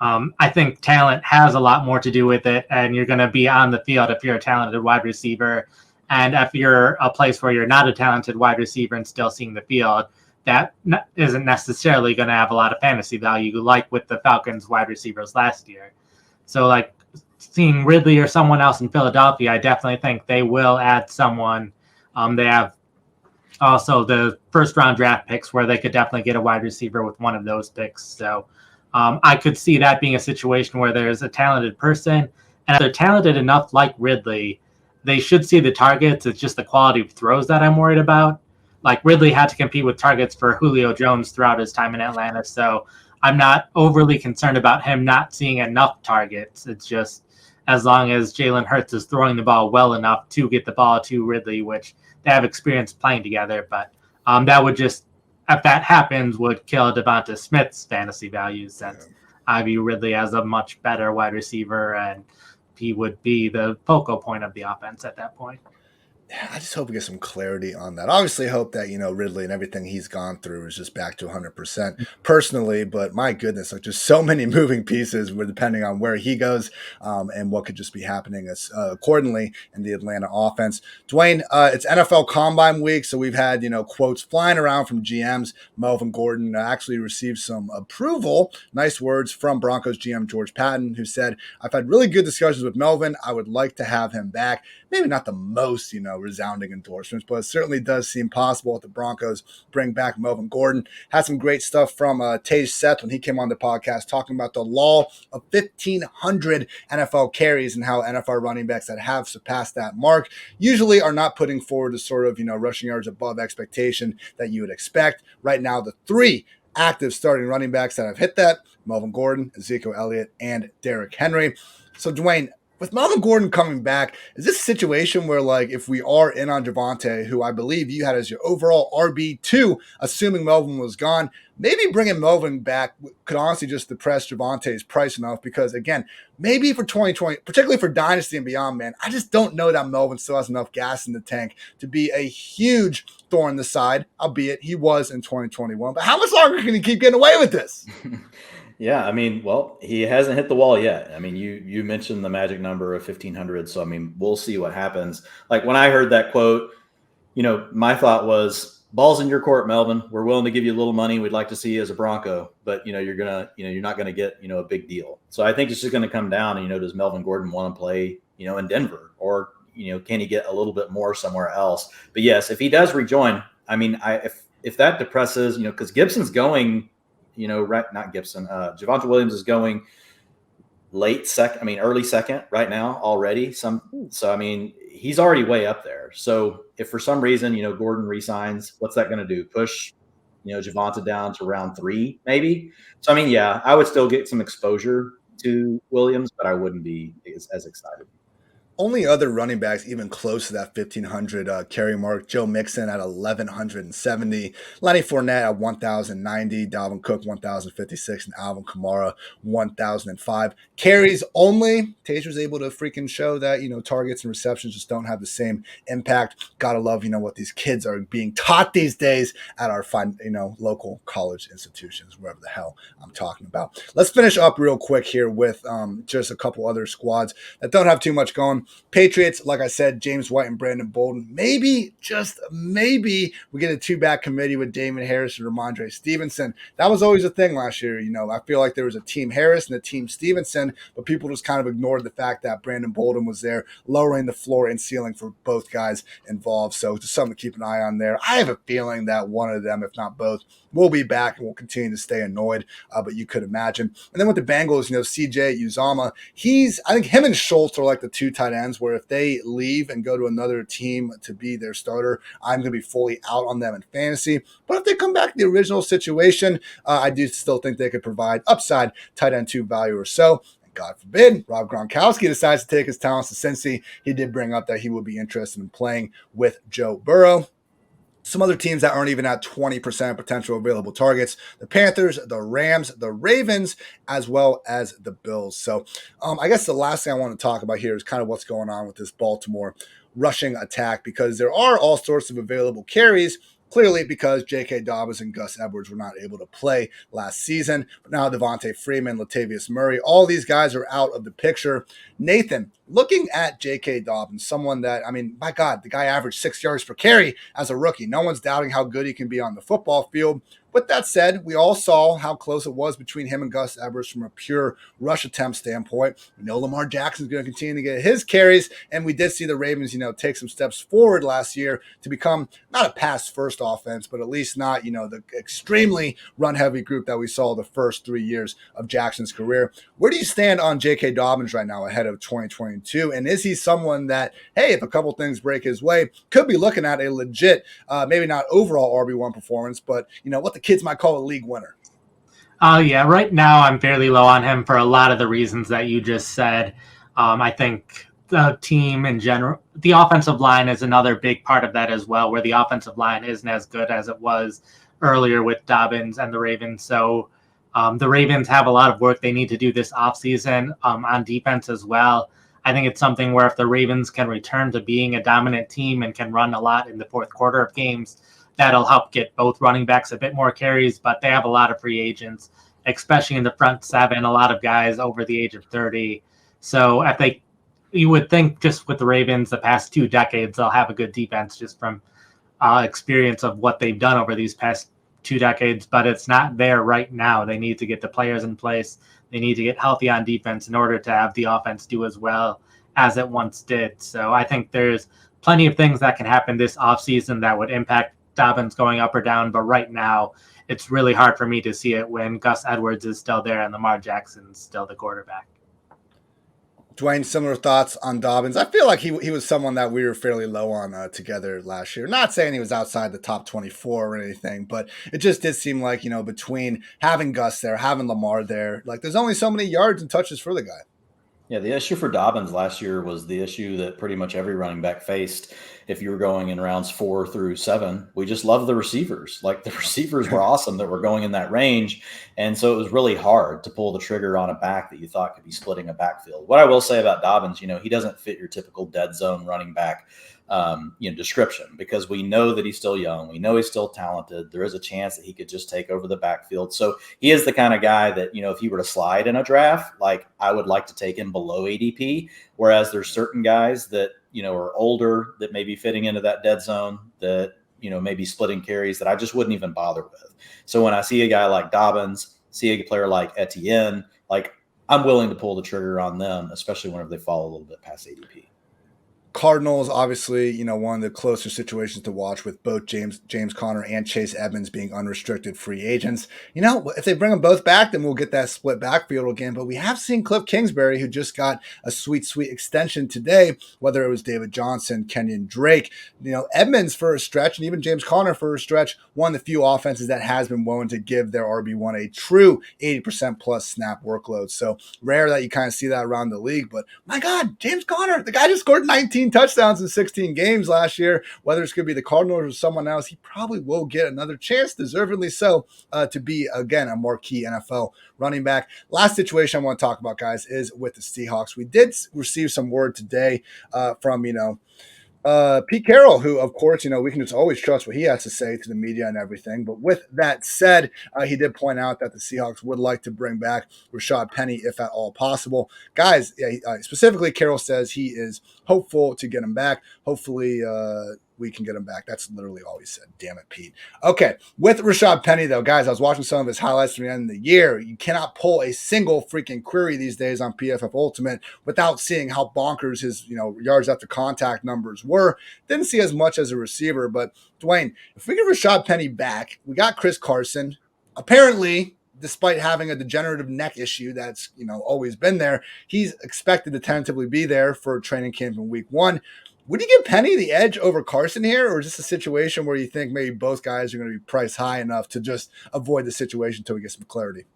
C: I think talent has a lot more to do with it, and you're going to be on the field if you're a talented wide receiver. And if you're a place where you're not a talented wide receiver and still seeing the field, that isn't necessarily going to have a lot of fantasy value, like with the Falcons wide receivers last year. So like seeing Ridley or someone else in Philadelphia, I definitely think they will add someone. They have also the first round draft picks where they could definitely get a wide receiver with one of those picks. So I could see that being a situation where there's a talented person, and if they're talented enough like Ridley, they should see the targets. It's just the quality of throws that I'm worried about. Like Ridley had to compete with targets for Julio Jones throughout his time in Atlanta. So I'm not overly concerned about him not seeing enough targets. It's just as long as Jalen Hurts is throwing the ball well enough to get the ball to Ridley, which they have experience playing together. But that would just, if that happens, would kill Devonta Smith's fantasy values, since I view Ridley as a much better wide receiver, and he would be the focal point of the offense at that point.
A: I just hope we get some clarity on that. Obviously, hope that, Ridley and everything he's gone through is just back to 100% personally. But my goodness, like just so many moving pieces were depending on where he goes and what could just be happening accordingly in the Atlanta offense. Dwain, it's NFL Combine week, so we've had, quotes flying around from GMs. Melvin Gordon actually received some approval, nice words from Broncos GM George Patton, who said, "I've had really good discussions with Melvin. I would like to have him back." Maybe not the most, resounding endorsements, but it certainly does seem possible that the Broncos bring back Melvin Gordon. Had some great stuff from Tage Seth when he came on the podcast talking about the law of 1,500 NFL carries and how NFL running backs that have surpassed that mark usually are not putting forward the sort of, rushing yards above expectation that you would expect. Right now, the three active starting running backs that have hit that: Melvin Gordon, Ezekiel Elliott, and Derrick Henry. So, Dwain, with Melvin Gordon coming back, is this a situation where, like, if we are in on Javonte, who I believe you had as your overall RB2, assuming Melvin was gone, maybe bringing Melvin back could honestly just depress Javonte's price enough? Because, again, maybe for 2020, particularly for Dynasty and beyond, man, I just don't know that Melvin still has enough gas in the tank to be a huge thorn in the side, albeit he was in 2021. But how much longer can he keep getting away with this?
B: Yeah, I mean, well, he hasn't hit the wall yet. I mean, you mentioned the magic number of 1,500, so I mean, we'll see what happens. Like when I heard that quote, my thought was, "Ball's in your court, Melvin. We're willing to give you a little money. We'd like to see you as a Bronco, but you're not gonna get a big deal." So I think it's just going to come down. Does Melvin Gordon want to play in Denver, or can he get a little bit more somewhere else? But yes, if he does rejoin, I mean, if that depresses, because Gibson's going. Right, not Gibson. Javonte Williams is going early second right now already. So I mean, he's already way up there. So if for some reason Gordon resigns, what's that going to do? Push Javonte down to round 3 maybe. So I mean, yeah, I would still get some exposure to Williams, but I wouldn't be as excited.
A: Only other running backs even close to that 1,500 carry mark: Joe Mixon at 1,170, Lenny Fournette at 1,090, Dalvin Cook 1,056, and Alvin Kamara 1,005 carries only. Tage was able to freaking show that targets and receptions just don't have the same impact. Gotta love what these kids are being taught these days at our fine local college institutions, wherever the hell I'm talking about. Let's finish up real quick here with just a couple other squads that don't have too much going. Patriots, like I said, James White and Brandon Bolden. Maybe, just maybe, we get a 2-back committee with Damon Harris and Ramondre Stevenson. That was always a thing last year. I feel like there was a team Harris and a team Stevenson, but people just kind of ignored the fact that Brandon Bolden was there, lowering the floor and ceiling for both guys involved. So just something to keep an eye on there. I have a feeling that one of them, if not both, will be back and will continue to stay annoyed, but you could imagine. And then with the Bengals, CJ Uzomah, I think him and Schultz are like the two tight ends where if they leave and go to another team to be their starter, I'm going to be fully out on them in fantasy. But if they come back to the original situation, I do still think they could provide upside tight end 2 value or so. God forbid, Rob Gronkowski decides to take his talents to Cincy. He did bring up that he would be interested in playing with Joe Burrow. Some other teams that aren't even at 20% potential available targets: the Panthers, the Rams, the Ravens, as well as the Bills. So I guess the last thing I want to talk about here is kind of what's going on with this Baltimore rushing attack, because there are all sorts of available carries. Clearly, because J.K. Dobbins and Gus Edwards were not able to play last season. But now Devontae Freeman, Latavius Murray, all these guys are out of the picture. Nathan, looking at J.K. Dobbins, someone that, I mean, my God, the guy averaged 6 yards per carry as a rookie. No one's doubting how good he can be on the football field. With that said, we all saw how close it was between him and Gus Edwards from a pure rush attempt standpoint. We know Lamar Jackson's going to continue to get his carries, and we did see the Ravens, take some steps forward last year to become not a pass-first offense, but at least not, the extremely run-heavy group that we saw the first 3 years of Jackson's career. Where do you stand on J.K. Dobbins right now ahead of 2022? And is he someone that, hey, if a couple things break his way, could be looking at a legit, maybe not overall RB1 performance, but, what the kids might call a league winner?
C: Yeah, right now I'm fairly low on him for a lot of the reasons that you just said. I think the team in general, the offensive line is another big part of that as well, where the offensive line isn't as good as it was earlier with Dobbins and the Ravens. So the Ravens have a lot of work they need to do this offseason on defense as well. I think it's something where if the Ravens can return to being a dominant team and can run a lot in the fourth quarter of games, that'll help get both running backs a bit more carries. But they have a lot of free agents, especially in the front seven, a lot of guys over the age of 30. So you would think just with the Ravens the past 2 decades, they'll have a good defense just from experience of what they've done over these past 2 decades, but it's not there right now. They need to get the players in place. They need to get healthy on defense in order to have the offense do as well as it once did. So I think there's plenty of things that can happen this offseason that would impact Dobbins going up or down, but right now it's really hard for me to see it when Gus Edwards is still there and Lamar Jackson's still the quarterback.
A: Dwain, similar thoughts on Dobbins. I feel like he was someone that we were fairly low on together last year. Not saying he was outside the top 24 or anything, but it just did seem like, between having Gus there, having Lamar there, like there's only so many yards and touches for the guy.
B: Yeah, the issue for Dobbins last year was the issue that pretty much every running back faced if you were going in rounds 4 through 7. We just love the receivers. Like the receivers were awesome that were going in that range. And so it was really hard to pull the trigger on a back that you thought could be splitting a backfield. What I will say about Dobbins, he doesn't fit your typical dead zone running back description, because we know that he's still young. We know he's still talented. There is a chance that he could just take over the backfield. So he is the kind of guy that, if he were to slide in a draft, like I would like to take him below ADP. Whereas there's certain guys that, are older that may be fitting into that dead zone that, maybe splitting carries that I just wouldn't even bother with. So when I see a guy like Dobbins, see a player like Etienne, like I'm willing to pull the trigger on them, especially whenever they fall a little bit past ADP.
A: Cardinals, obviously, one of the closer situations to watch with both James Conner and Chase Edmonds being unrestricted free agents. If they bring them both back, then we'll get that split backfield again. But we have seen Cliff Kingsbury, who just got a sweet extension today, whether it was David Johnson, Kenyon Drake, Edmonds for a stretch, and even James Conner for a stretch, one of the few offenses that has been willing to give their RB1 a true 80% plus snap workload. So rare that you kind of see that around the league. But my God, James Conner, the guy just scored 19 touchdowns in 16 games last year. Whether it's going to be the Cardinals or someone else, he probably will get another chance, deservedly so, to be, again, a marquee NFL running back. Last situation I want to talk about, guys, is with the Seahawks. We did receive some word today from, Pete Carroll, who, of course, we can just always trust what he has to say to the media and everything. But with that said, he did point out that the Seahawks would like to bring back Rashad Penny if at all possible. Guys, specifically, Carroll says he is hopeful to get him back. Hopefully, we can get him back. That's literally all he said. Damn it, Pete. Okay, with Rashad Penny, though, guys, I was watching some of his highlights from the end of the year. You cannot pull a single freaking query these days on PFF Ultimate without seeing how bonkers his yards after contact numbers were. Didn't see as much as a receiver, but Dwain, if we get Rashad Penny back, we got Chris Carson. Apparently, despite having a degenerative neck issue that's always been there, he's expected to tentatively be there for training camp in week 1. Would you give Penny the edge over Carson here, or is this a situation where you think maybe both guys are going to be priced high enough to just avoid the situation until we get some clarity?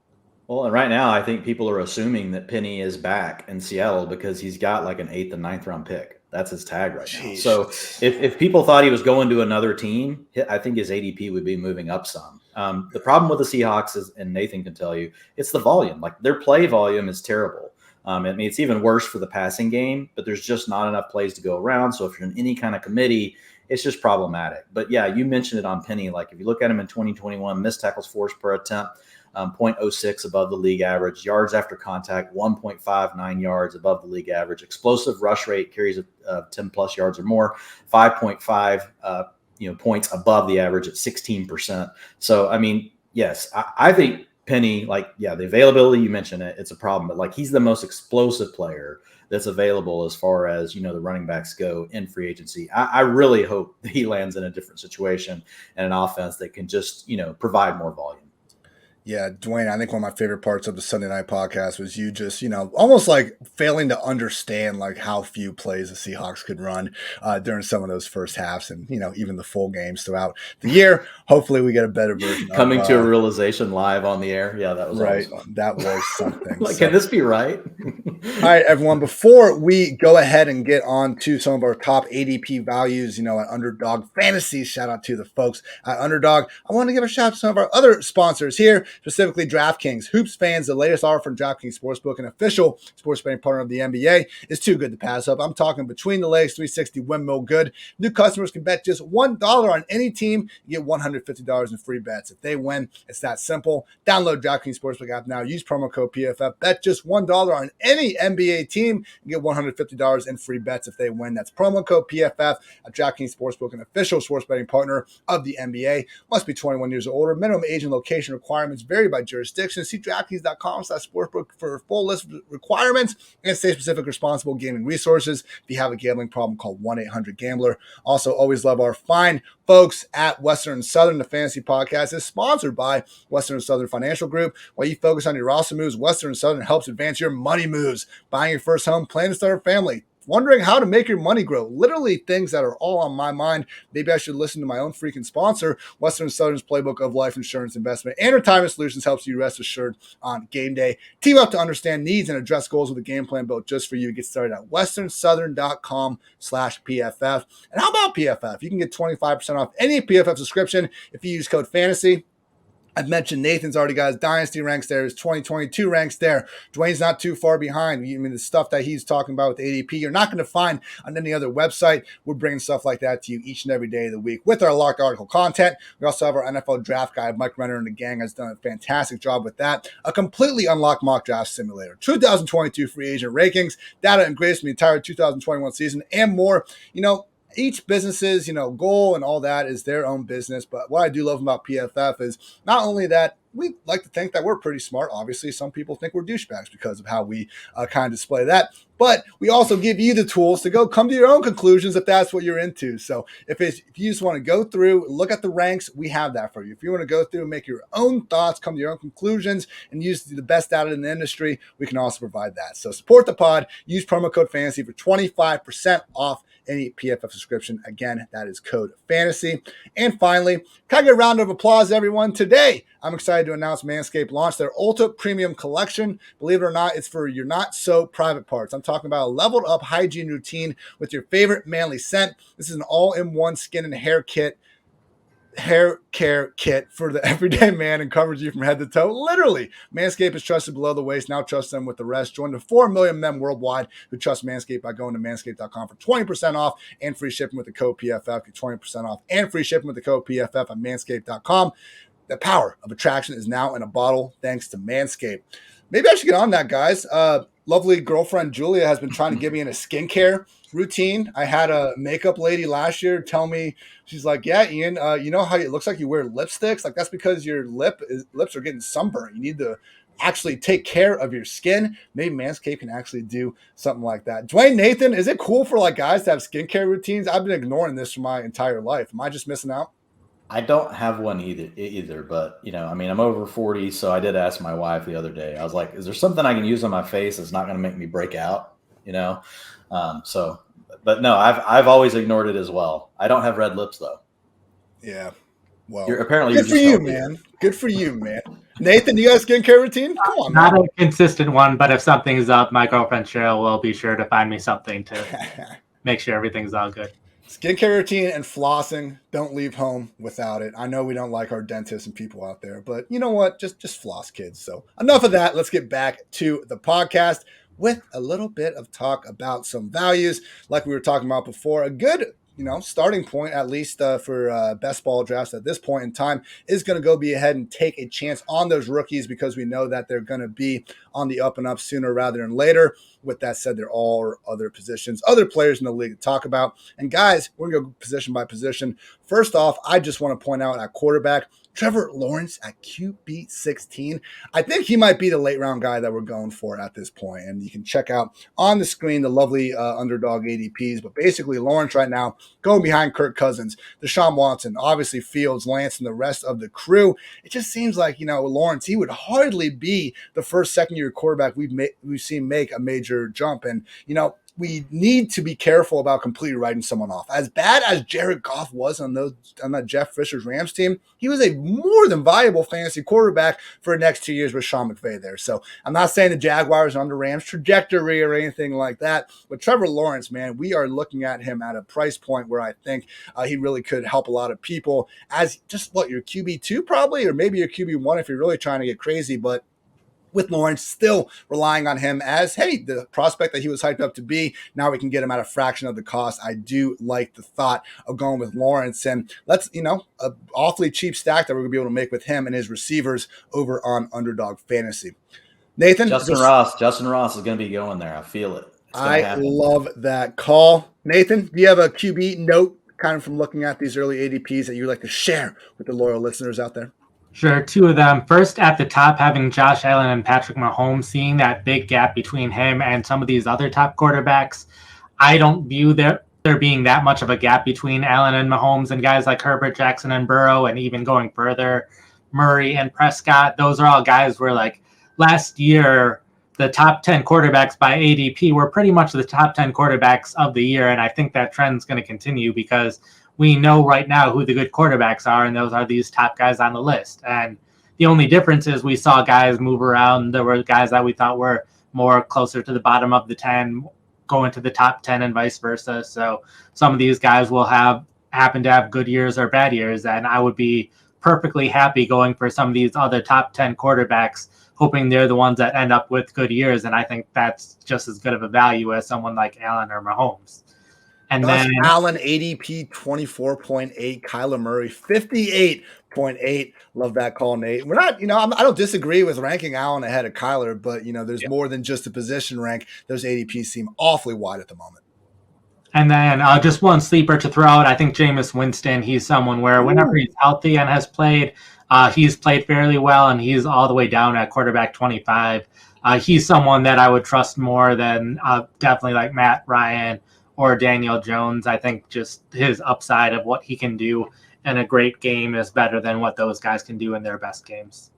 B: Well, and right now I think people are assuming that Penny is back in Seattle because he's got like an 8th and 9th round pick. That's his tag right now. So if people thought he was going to another team, I think his ADP would be moving up some. The problem with the Seahawks is, and Nathan can tell you, it's the volume. Like their play volume is terrible. It's even worse for the passing game, but there's just not enough plays to go around. So if you're in any kind of committee, it's just problematic. But yeah, you mentioned it on Penny. Like if you look at him in 2021, missed tackles forced per attempt, 0.06 above the league average, yards after contact, 1.59 yards above the league average, explosive rush rate, carries of 10 plus yards or more, 5.5 points above the average at 16%. So, yes, I think Penny, the availability, you mentioned it, it's a problem, but he's the most explosive player that's available as far as, the running backs go in free agency. I really hope that he lands in a different situation and an offense that can just, provide more volume.
A: Yeah, Dwain, I think one of my favorite parts of the Sunday night podcast was you just, almost like failing to understand how few plays the Seahawks could run during some of those first halves and, even the full games throughout the year. Hopefully we get a better version.
B: Coming to a realization live on the air. Yeah, that was
A: right.
B: Awesome.
A: That was something.
B: Can this be right?
A: All right, everyone, before we go ahead and get on to some of our top ADP values, at Underdog Fantasy, shout out to the folks at Underdog. I want to give a shout out to some of our other sponsors here. specifically DraftKings. Hoops fans, the latest offer from DraftKings Sportsbook, an official sports betting partner of the NBA, is too good to pass up. I'm talking between the legs 360 windmill good. New customers can bet just $1 on any team. You get $150 in free bets. If they win, it's that simple. Download DraftKings Sportsbook app now. Use promo code PFF. Bet just $1 on any NBA team. You get $150 in free bets if they win. That's promo code PFF at DraftKings Sportsbook, an official sports betting partner of the NBA. Must be 21 years or older. Minimum age and location requirements vary by jurisdiction. See DraftKings.com/sportsbook for a full list of requirements and state-specific responsible gaming resources. If you have a gambling problem, call 1-800-GAMBLER. Also, always love our fine folks at Western and Southern. The Fantasy Podcast is sponsored by Western and Southern Financial Group. While you focus on your roster moves, Western and Southern helps advance your money moves. Buying your first home, planning to start a family, wondering how to make your money grow. Literally things that are all on my mind. Maybe I should listen to my own freaking sponsor. Western Southern's playbook of life insurance, investment, and retirement solutions helps you rest assured on game day. Team up to understand needs and address goals with a game plan built just for you. Get started at westernsouthern.com/PFF. And how about PFF? You can get 25% off any PFF subscription if you use code FANTASY. I've mentioned Nathan's already got his dynasty ranks there, his 2022 ranks there. Dwayne's not too far behind. I mean, the stuff that he's talking about with ADP, you're not going to find on any other website. We're bringing stuff like that to you each and every day of the week with our locked article content. We also have our NFL draft guide. Mike Renner and the gang has done a fantastic job with that. A completely unlocked mock draft simulator, 2022 free agent rankings, data and grades from the entire 2021 season, and more. Each business's, goal and all that is their own business. But what I do love about PFF is not only that we like to think that we're pretty smart. Obviously, some people think we're douchebags because of how we kind of display that. But we also give you the tools to go come to your own conclusions if that's what you're into. So if you just want to go through, look at the ranks, we have that for you. If you want to go through and make your own thoughts, come to your own conclusions, and use the best data in the industry, we can also provide that. So support the pod. Use promo code FANTASY for 25% off any PFF subscription. Again, that is code FANTASY. And finally, can I get a round of applause, everyone? Today, I'm excited to announce Manscaped launched their Ultra Premium Collection. Believe it or not, it's for your not-so-private parts. I'm talking about a leveled-up hygiene routine with your favorite manly scent. This is an all-in-one skin and hair care kit for the everyday man and covers you from head to toe. Literally, Manscaped is trusted below the waist. Now trust them with the rest. Join the 4 million men worldwide who trust Manscaped by going to manscaped.com for 20% off and free shipping with the code PFF. Get 20% off and free shipping with the code PFF on manscaped.com. The power of attraction is now in a bottle thanks to Manscaped. Maybe I should get on that, guys. Lovely girlfriend Julia has been trying to get me in a skincare routine. I had a makeup lady last year tell me, she's like, yeah, Ian, you know how it looks like you wear lipsticks? Like, that's because your lips are getting sunburned. You need to actually take care of your skin. Maybe Manscaped can actually do something like that. Dwayne, Nathan, is it cool for guys to have skincare routines? I've been ignoring this for my entire life. Am I just missing out?
B: I don't have one either, but I'm over 40, so I did ask my wife the other day. I was like, is there something I can use on my face that's not going to make me break out? But no, I've always ignored it as well. I don't have red lips though.
A: Yeah. Well,
B: good
A: for you, man. Good for you, man. Nathan, do you got a skincare routine? Come on,
C: man. Not a consistent one, but if something's up, my girlfriend Cheryl will be sure to find me something to make sure everything's all good.
A: Skincare routine and flossing. Don't leave home without it. I know we don't like our dentists and people out there, but you know what? Just floss, kids. So enough of that. Let's get back to the podcast with a little bit of talk about some values like we were talking about before. A good starting point, at least for best ball drafts at this point in time, is going to go be ahead and take a chance on those rookies because we know that they're going to be on the up and up sooner rather than later. With that said, there are all other positions, other players in the league to talk about. And guys, we're going to go position by position. First off, I just want to point out at quarterback, Trevor Lawrence at QB 16. I think he might be the late round guy that we're going for at this point. And you can check out on the screen the lovely underdog ADPs. But basically, Lawrence right now going behind Kirk Cousins, Deshaun Watson, obviously Fields, Lance, and the rest of the crew. It just seems like, Lawrence, he would hardly be the first second-year quarterback we've seen make a major jump. And, we need to be careful about completely writing someone off. As bad as Jared Goff was on that Jeff Fisher's Rams team, he was a more than viable fantasy quarterback for the next 2 years with Sean McVay there. So I'm not saying the Jaguars are on the Rams trajectory or anything like that, but Trevor Lawrence, man, we are looking at him at a price point where I think he really could help a lot of people as just your QB2 probably, or maybe your QB1 if you're really trying to get crazy, but with Lawrence still relying on him as, hey, the prospect that he was hyped up to be, now we can get him at a fraction of the cost. I do like the thought of going with Lawrence, and let's, an awfully cheap stack that we're going to be able to make with him and his receivers over on Underdog Fantasy. Nathan?
B: Justin Ross is going to be going there. I feel it.
A: I love that call. Nathan, do you have a QB note kind of from looking at these early ADPs that you'd like to share with the loyal listeners out there?
C: Sure, two of them. First, at the top, having Josh Allen and Patrick Mahomes, seeing that big gap between him and some of these other top quarterbacks. I don't view there being that much of a gap between Allen and Mahomes and guys like Herbert, Jackson, and Burrow, and even going further, Murray and Prescott. Those are all guys where, like, last year, the top 10 quarterbacks by ADP were pretty much the top 10 quarterbacks of the year, and I think that trend's going to continue because we know right now who the good quarterbacks are, and those are these top guys on the list. And the only difference is we saw guys move around. There were guys that we thought were more closer to the bottom of the 10, going to the top 10 and vice versa. So some of these guys will happen to have good years or bad years, and I would be perfectly happy going for some of these other top 10 quarterbacks, hoping they're the ones that end up with good years. And I think that's just as good of a value as someone like Allen or Mahomes. And then
A: Allen ADP 24.8, Kyler Murray 58.8. Love that call, Nate. We're not, I don't disagree with ranking Allen ahead of Kyler, but there's more than just a position rank. Those ADPs seem awfully wide at the moment.
C: And then just one sleeper to throw out. I think Jameis Winston. He's someone where whenever he's healthy and has played, he's played fairly well, and he's all the way down at quarterback 25. He's someone that I would trust more than definitely like Matt Ryan or Daniel Jones. I think just his upside of what he can do in a great game is better than what those guys can do in their best games.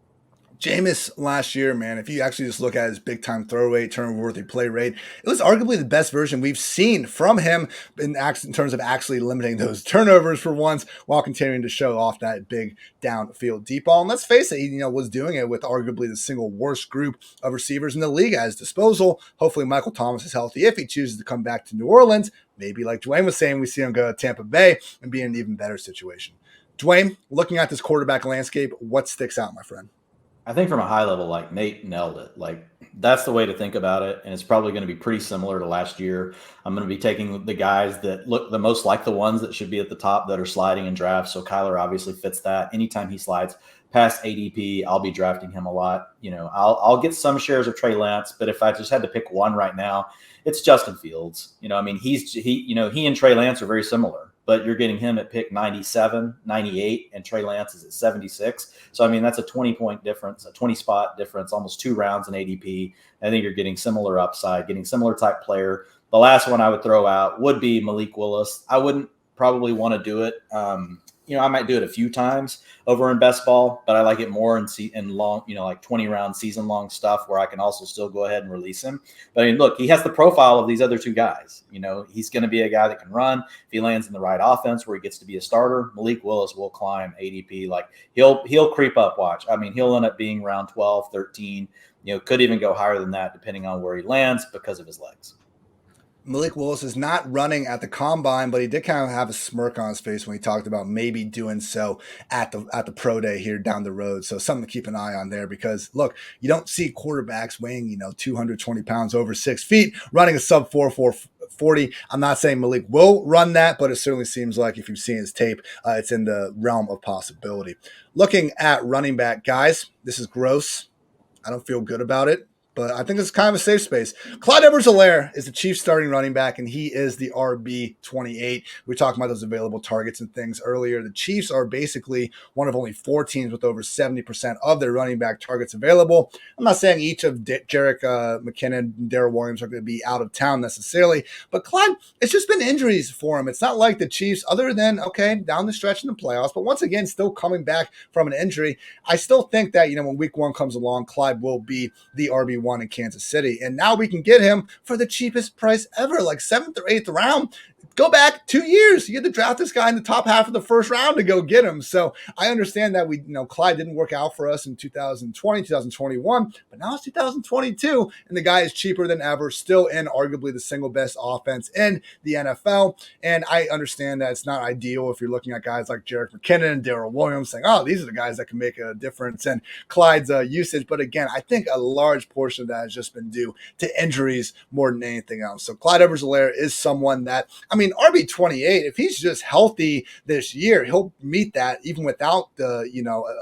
A: Jameis last year, man, if you actually just look at his big-time throw rate, turnover-worthy play rate, it was arguably the best version we've seen from him in terms of actually limiting those turnovers for once while continuing to show off that big downfield deep ball. And let's face it, he was doing it with arguably the single worst group of receivers in the league at his disposal. Hopefully Michael Thomas is healthy if he chooses to come back to New Orleans. Maybe like Dwain was saying, we see him go to Tampa Bay and be in an even better situation. Dwain, looking at this quarterback landscape, what sticks out, my friend?
B: I think from a high level, like Nate nailed it. Like that's the way to think about it. And it's probably going to be pretty similar to last year. I'm going to be taking the guys that look the most like the ones that should be at the top that are sliding in drafts. So Kyler obviously fits that. Anytime he slides past ADP, I'll be drafting him a lot. I'll get some shares of Trey Lance, but if I just had to pick one right now, it's Justin Fields. He and Trey Lance are very similar. But you're getting him at pick 97, 98, and Trey Lance is at 76. So, that's a 20-point difference, a 20-spot difference, almost 2 rounds in ADP. I think you're getting similar upside, getting similar type player. The last one I would throw out would be Malik Willis. I wouldn't probably want to do it. I might do it a few times over in best ball, but I like it more in long, like 20-round season-long stuff where I can also still go ahead and release him. But look, he has the profile of these other two guys. He's going to be a guy that can run. If he lands in the right offense where he gets to be a starter, Malik Willis will climb ADP. Like he'll creep up. Watch. He'll end up being around 12, 13. Could even go higher than that depending on where he lands because of his legs.
A: Malik Willis is not running at the combine, but he did kind of have a smirk on his face when he talked about maybe doing so at the pro day here down the road. So something to keep an eye on there because, look, you don't see quarterbacks weighing, 220 pounds over 6 feet running a sub 4.40. I'm not saying Malik will run that, but it certainly seems like if you've seen his tape, it's in the realm of possibility. Looking at running back, guys, this is gross. I don't feel good about it. But I think it's kind of a safe space. Clyde Edwards-Helaire is the Chiefs starting running back, and he is the RB28. We were talking about those available targets and things earlier. The Chiefs are basically one of only 4 teams with over 70% of their running back targets available. I'm not saying each of Jerick McKinnon and Darrell Williams are going to be out of town necessarily, but Clyde, it's just been injuries for him. It's not like the Chiefs, other than, down the stretch in the playoffs, but once again, still coming back from an injury. I still think that, when week 1 comes along, Clyde will be the RB1 RB1 in Kansas City. And now we can get him for the cheapest price ever, like 7th or 8th round. Go back 2 years. You had to draft this guy in the top half of the first round to go get him. So I understand that Clyde didn't work out for us in 2020, 2021, but now it's 2022, and the guy is cheaper than ever, still in arguably the single best offense in the NFL. And I understand that it's not ideal if you're looking at guys like Jerick McKinnon and Darrell Williams saying, oh, these are the guys that can make a difference in Clyde's usage. But again, I think a large portion of that has just been due to injuries more than anything else. So Clyde Edwards-Helaire is someone that, RB28, if he's just healthy this year, he'll meet that even without the,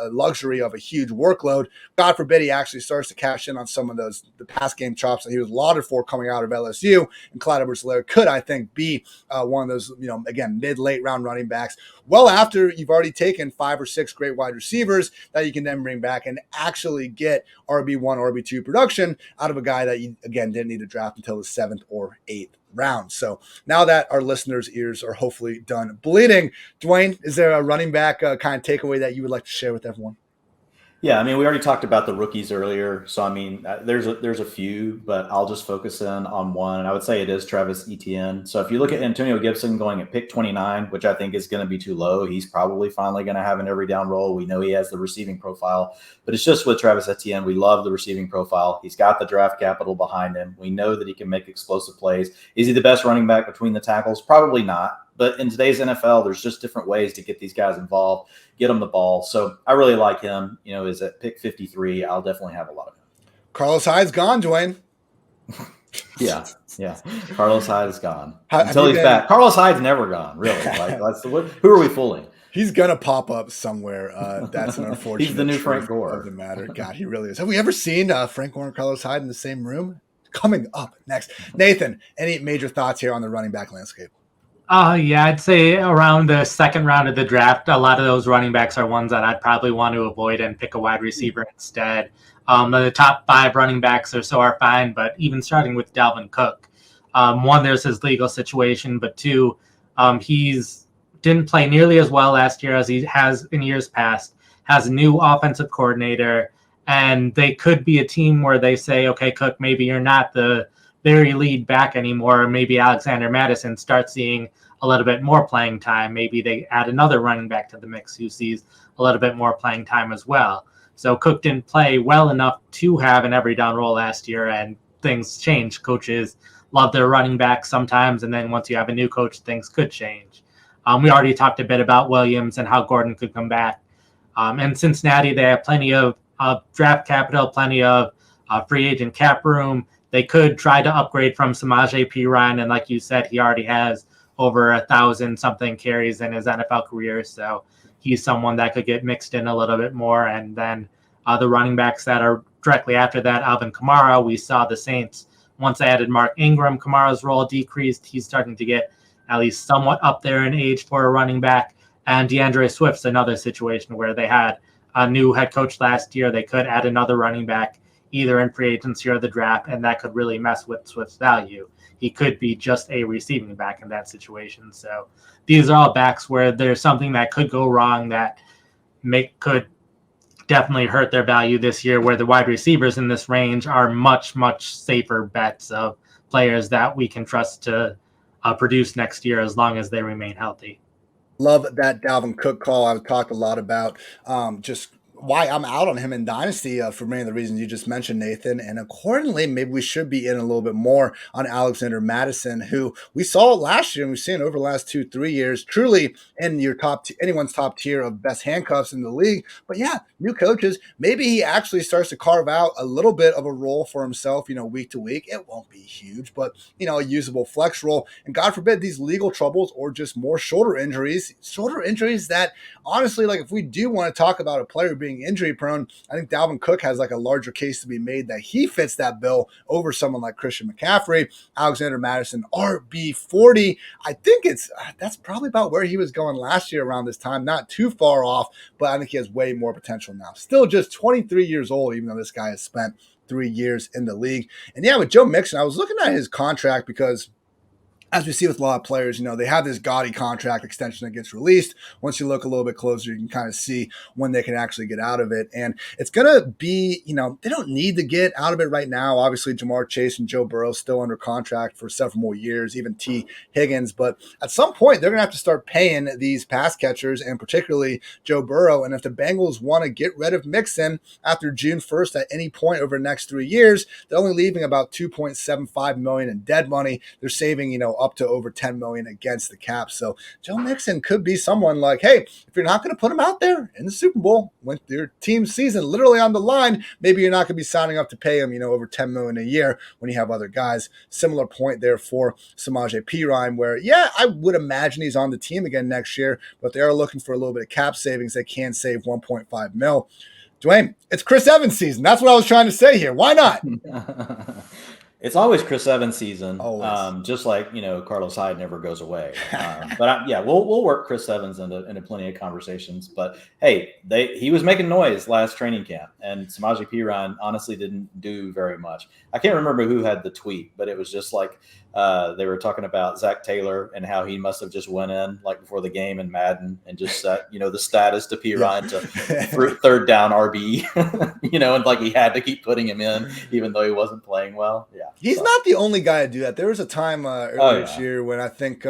A: a luxury of a huge workload. God forbid he actually starts to cash in on some of the pass game chops that he was lauded for coming out of LSU. And Clyde Edwards-Helaire could, I think, be one of those, again, mid-late round running backs. Well, after you've already taken 5 or 6 great wide receivers that you can then bring back and actually get RB1, RB2 production out of a guy that you, again, didn't need to draft until the 7th or 8th round. So now that our listeners' ears are hopefully done bleeding, Dwain, is there a running back kind of takeaway that you would like to share with everyone?
B: Yeah, we already talked about the rookies earlier. So, there's a few, but I'll just focus in on one. And I would say it is Travis Etienne. So if you look at Antonio Gibson going at pick 29, which I think is going to be too low, he's probably finally going to have an every down role. We know he has the receiving profile, but it's just with Travis Etienne. We love the receiving profile. He's got the draft capital behind him. We know that he can make explosive plays. Is he the best running back between the tackles? Probably not. But in today's NFL, there's just different ways to get these guys involved, get them the ball. So I really like him. Is at pick 53. I'll definitely have a lot of him.
A: Carlos Hyde's gone, Dwain.
B: Yeah. Carlos Hyde is gone until he's back. Carlos Hyde's never gone, really. Who are we fooling?
A: He's gonna pop up somewhere. That's an unfortunate.
B: He's the new Frank Gore.
A: Of the matter. God, he really is. Have we ever seen Frank Gore and Carlos Hyde in the same room? Coming up next, Nathan. Any major thoughts here on the running back landscape?
C: Yeah, I'd say around the second round of the draft, a lot of those running backs are ones that I'd probably want to avoid and pick a wide receiver instead. The top 5 running backs are fine, but even starting with Dalvin Cook, one, there's his legal situation, but 2, he's didn't play nearly as well last year as he has in years past, has a new offensive coordinator, and they could be a team where they say, okay, Cook, maybe you're not the very lead back anymore. Maybe Alexander Madison starts seeing a little bit more playing time. Maybe they add another running back to the mix who sees a little bit more playing time as well. So Cook didn't play well enough to have an every down role last year, and things change. Coaches love their running back sometimes, and then once you have a new coach, things could change. We already talked a bit about Williams and how Gordon could come back. And Cincinnati, they have plenty of draft capital, plenty of free agent cap room. They could try to upgrade from Samaje Perine, and like you said, he already has over 1,000-something carries in his NFL career, so he's someone that could get mixed in a little bit more. And then the running backs that are directly after that, Alvin Kamara, we saw the Saints, once they added Mark Ingram, Kamara's role decreased. He's starting to get at least somewhat up there in age for a running back. And DeAndre Swift's another situation where they had a new head coach last year. They could add another running back either in free agency or the draft, and that could really mess with Swift's value. He could be just a receiving back in that situation. So these are all backs where there's something that could go wrong that could definitely hurt their value this year, where the wide receivers in this range are much, much safer bets of players that we can trust to produce next year as long as they remain healthy.
A: Love that Dalvin Cook call. I've talked a lot about just why I'm out on him in Dynasty for many of the reasons you just mentioned, Nathan. And accordingly, maybe we should be in a little bit more on Alexander Madison, who we saw last year and we've seen over the last 2-3 years, truly in your anyone's top tier of best handcuffs in the league. But yeah, new coaches, maybe he actually starts to carve out a little bit of a role for himself, week to week. It won't be huge, but, a usable flex role. And God forbid these legal troubles or just more shoulder injuries that honestly, like if we do want to talk about a player being injury prone, I think Dalvin Cook has like a larger case to be made that he fits that bill over someone like Christian McCaffrey. Alexander Madison, RB40. I think that's probably about where he was going last year around this time. Not too far off, but I think he has way more potential now. Still just 23 years old, even though this guy has spent 3 years in the league. And yeah, with Joe Mixon, I was looking at his contract because as we see with a lot of players, they have this gaudy contract extension that gets released. Once you look a little bit closer, you can kind of see when they can actually get out of it. And it's going to be, they don't need to get out of it right now. Obviously, Jamar Chase and Joe Burrow still under contract for several more years, even T. Higgins. But at some point, they're going to have to start paying these pass catchers, and particularly Joe Burrow. And if the Bengals want to get rid of Mixon after June 1st at any point over the next 3 years, they're only leaving about $2.75 million in dead money. They're saving, up to over $10 million against the cap. So Joe Mixon could be someone like, hey, if you're not going to put him out there in the Super Bowl with your team's season literally on the line, maybe you're not going to be signing up to pay him, over $10 million a year when you have other guys. Similar point there for Samaje Perine, where, yeah, I would imagine he's on the team again next year, but they are looking for a little bit of cap savings. They can save $1.5 million. Dwayne, it's Chris Evans season. That's what I was trying to say here. Why not?
B: It's always Chris Evans season,
A: Always.
B: just like, Carlos Hyde never goes away. We'll work Chris Evans into plenty of conversations. But, hey, he was making noise last training camp, and Samaje Perine honestly didn't do very much. I can't remember who had the tweet, but it was just like they were talking about Zach Taylor and how he must have just went in like before the game in Madden and just set, the status to Perine to third down RB, and like he had to keep putting him in even though he wasn't playing well. Yeah.
A: He's not the only guy to do that. There was a time earlier this year when I think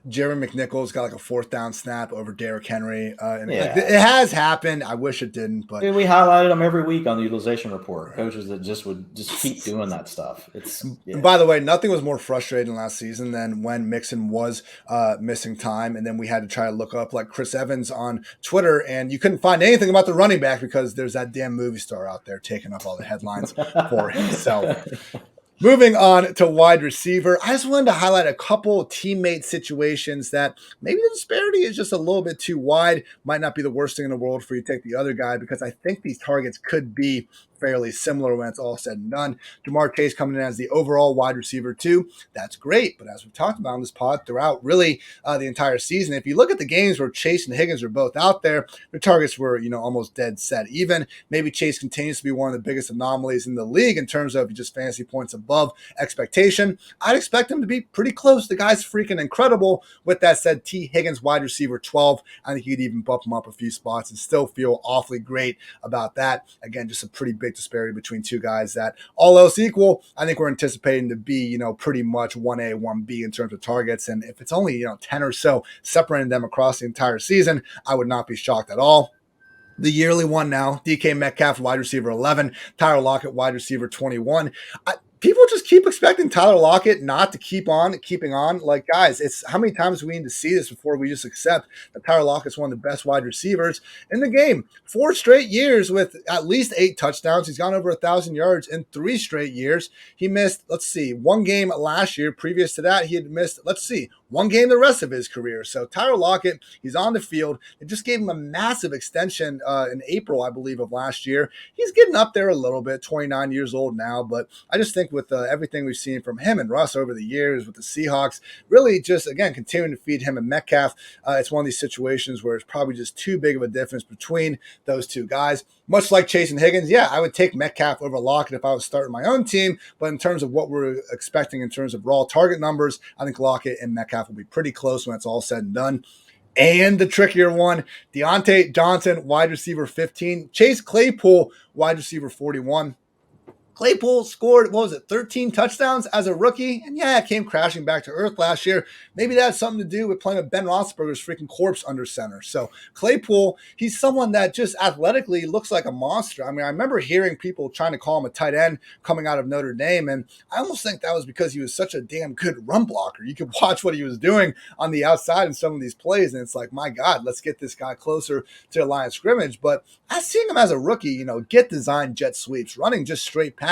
A: Jeremy McNichols got like a 4th down snap over Derrick Henry. It has happened. I wish it didn't, but
B: we highlighted him every week on the utilization report. Coaches that would keep doing that stuff.
A: And by the way, nothing was more frustrating last season than when Mixon was missing time, and then we had to try to look up like Chris Evans on Twitter, and you couldn't find anything about the running back because there's that damn movie star out there taking up all the headlines for himself. Moving on to wide receiver, I just wanted to highlight a couple teammate situations that maybe the disparity is just a little bit too wide. Might not be the worst thing in the world for you to take the other guy, because I think these targets could be fairly similar when it's all said and done. Jamar Chase coming in as the overall wide receiver 2. That's great. But as we've talked about on this pod throughout really the entire season, if you look at the games where Chase and Higgins were both out there, their targets were, almost dead set even. Maybe Chase continues to be one of the biggest anomalies in the league in terms of just fantasy points above expectation. I'd expect him to be pretty close. The guy's freaking incredible. With that said, T. Higgins, wide receiver 12. I think you could even bump him up a few spots and still feel awfully great about that. Again, just a pretty big disparity between two guys that, all else equal, I think we're anticipating to be, pretty much 1A, 1B in terms of targets. And if it's only, 10 or so separating them across the entire season, I would not be shocked at all. The yearly one now, DK Metcalf, wide receiver 11, Tyler Lockett, wide receiver 21. People just keep expecting Tyler Lockett not to keeping on. Like, guys, it's how many times do we need to see this before we just accept that Tyler Lockett's one of the best wide receivers in the game? 4 straight years with at least 8 touchdowns. He's gone over 1,000 yards in 3 straight years. He missed, 1 game last year. Previous to that, he had missed, 1 game the rest of his career. So Tyler Lockett, he's on the field. They just gave him a massive extension in April, I believe, of last year. He's getting up there a little bit, 29 years old now, but I just think with everything we've seen from him and Russ over the years with the Seahawks, really just, again, continuing to feed him and Metcalf, it's one of these situations where it's probably just too big of a difference between those two guys. Much like Chase and Higgins, yeah, I would take Metcalf over Lockett if I was starting my own team, but in terms of what we're expecting in terms of raw target numbers, I think Lockett and Metcalf will be pretty close when it's all said and done. And the trickier one, Deontay Johnson, wide receiver 15, Chase Claypool, wide receiver 41. Claypool scored, 13 touchdowns as a rookie? And yeah, it came crashing back to earth last year. Maybe that has something to do with playing with Ben Roethlisberger's freaking corpse under center. So Claypool, he's someone that just athletically looks like a monster. I mean, I remember hearing people trying to call him a tight end coming out of Notre Dame, and I almost think that was because he was such a damn good run blocker. You could watch what he was doing on the outside in some of these plays, and it's like, my God, let's get this guy closer to the line of scrimmage. But I seeing him as a rookie, get design jet sweeps, running just straight past,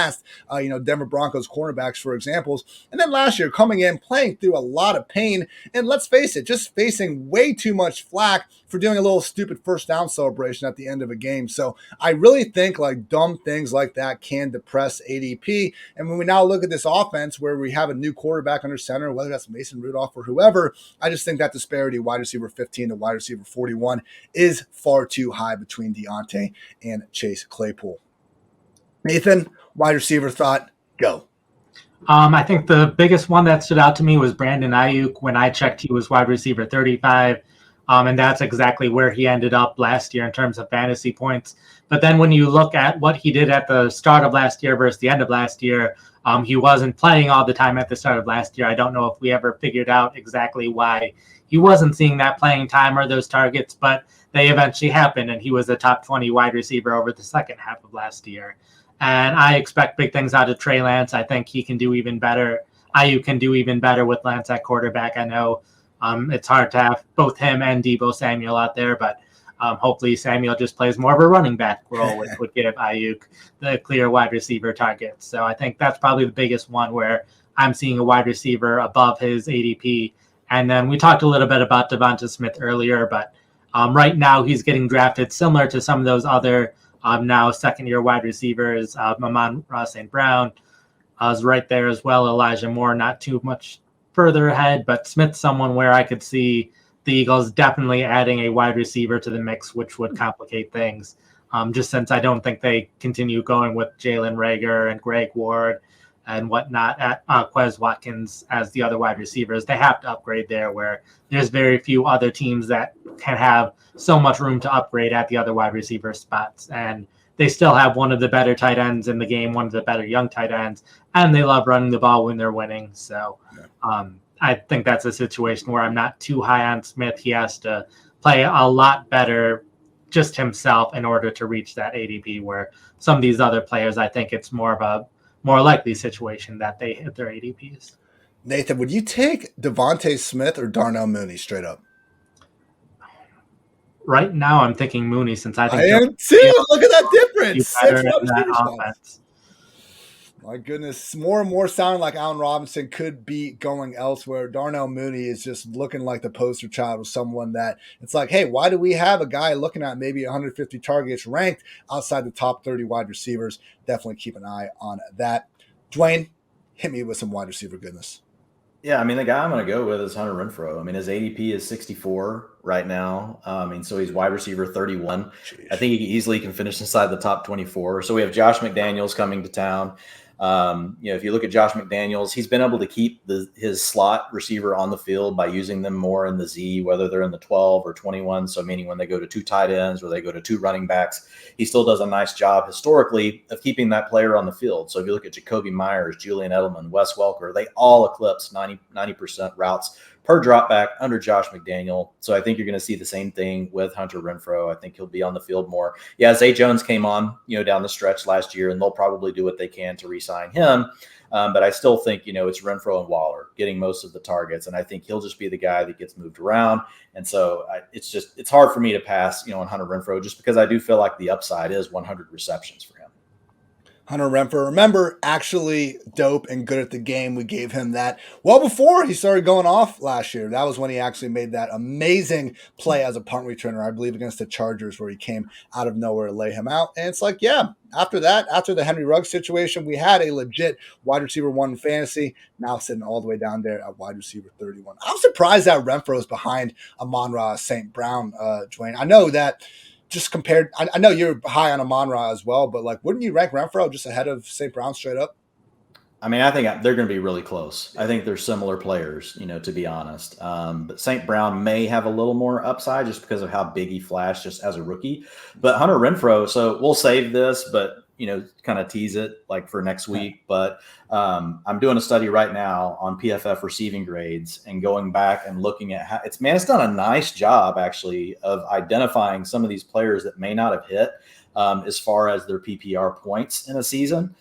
A: Denver Broncos cornerbacks, for examples. And then last year coming in, playing through a lot of pain. And let's face it, just facing way too much flack for doing a little stupid first down celebration at the end of a game. So I really think like dumb things like that can depress ADP. And when we now look at this offense where we have a new quarterback under center, whether that's Mason Rudolph or whoever, I just think that disparity, wide receiver 15 to wide receiver 41, is far too high between Deontay and Chase Claypool. Nathan, wide receiver thought, go.
C: I think the biggest one that stood out to me was Brandon Ayuk. When I checked, he was wide receiver 35. And that's exactly where he ended up last year in terms of fantasy points. But then when you look at what he did at the start of last year versus the end of last year, he wasn't playing all the time at the start of last year. I don't know if we ever figured out exactly why he wasn't seeing that playing time or those targets, but they eventually happened, and he was a top 20 wide receiver over the second half of last year. And I expect big things out of Trey Lance. I think he can do even better. Ayuk can do even better with Lance at quarterback. I know it's hard to have both him and Deebo Samuel out there, but hopefully Samuel just plays more of a running back role, which would give Ayuk the clear wide receiver targets. So I think that's probably the biggest one where I'm seeing a wide receiver above his ADP. And then we talked a little bit about Devonta Smith earlier, but right now he's getting drafted similar to some of those other now second-year wide receivers. Amon-Ra St. Brown is right there as well. Elijah Moore not too much further ahead, but Smith's someone where I could see the Eagles definitely adding a wide receiver to the mix, which would complicate things. Just since I don't think they continue going with Jalen Reagor and Greg Ward and whatnot at Quez Watkins as the other wide receivers. They have to upgrade there, where there's very few other teams that can have so much room to upgrade at the other wide receiver spots. And they still have one of the better tight ends in the game, one of the better young tight ends, and they love running the ball when they're winning. So I think that's a situation where I'm not too high on Smith. He has to play a lot better just himself in order to reach that ADP, where some of these other players, I think it's more of a more likely situation that they hit their ADPs.
A: Nathan, would you take Devontae Smith or Darnell Mooney straight up?
C: Right now, I'm thinking Mooney, since I think
A: I am too. Look at that difference. 6 offense. My goodness, more and more sounding like Allen Robinson could be going elsewhere. Darnell Mooney is just looking like the poster child of someone that it's like, hey, why do we have a guy looking at maybe 150 targets ranked outside the top 30 wide receivers? Definitely keep an eye on that. Dwain, hit me with some wide receiver goodness.
B: Yeah, I mean, the guy I'm going to go with is Hunter Renfrow. I mean, his ADP is 64 right now. So he's wide receiver 31. Jeez. I think he easily can finish inside the top 24. So we have Josh McDaniels coming to town. If you look at Josh McDaniels, he's been able to keep his slot receiver on the field by using them more in the Z, whether they're in the 12 or 21. So meaning when they go to 2 tight ends or they go to 2 running backs, he still does a nice job historically of keeping that player on the field. So if you look at Jacoby Myers, Julian Edelman, Wes Welker, they all eclipse 90% routes per drop back under Josh McDaniel. So I think you're going to see the same thing with Hunter Renfrow. I think he'll be on the field more. Yeah, Zay Jones came on, down the stretch last year, and they'll probably do what they can to re-sign him. But I still think, it's Renfrow and Waller getting most of the targets. And I think he'll just be the guy that gets moved around. And so it's hard for me to pass, on Hunter Renfrow, just because I do feel like the upside is 100 receptions for him.
A: Hunter Renfrow, remember, actually dope and good at the game. We gave him that well before he started going off last year. That was when he actually made that amazing play as a punt returner, I believe, against the Chargers, where he came out of nowhere to lay him out. And it's like, yeah, after that, after the Henry Ruggs situation, we had a legit wide receiver 1 in fantasy, now sitting all the way down there at wide receiver 31. I'm surprised that Renfrow is behind Amon-Ra St. Brown, Dwain. I know that just compared, I know you're high on Amon-Ra as well, but wouldn't you rank Renfrow just ahead of St. Brown straight up?
B: I mean, I think they're going to be really close. I think they're similar players, to be honest. But St. Brown may have a little more upside just because of how big he flashed just as a rookie. But Hunter Renfrow, so we'll save this, but kind of tease it for next week. But I'm doing a study right now on PFF receiving grades and going back and looking at how it's done a nice job actually of identifying some of these players that may not have hit as far as their PPR points in a season.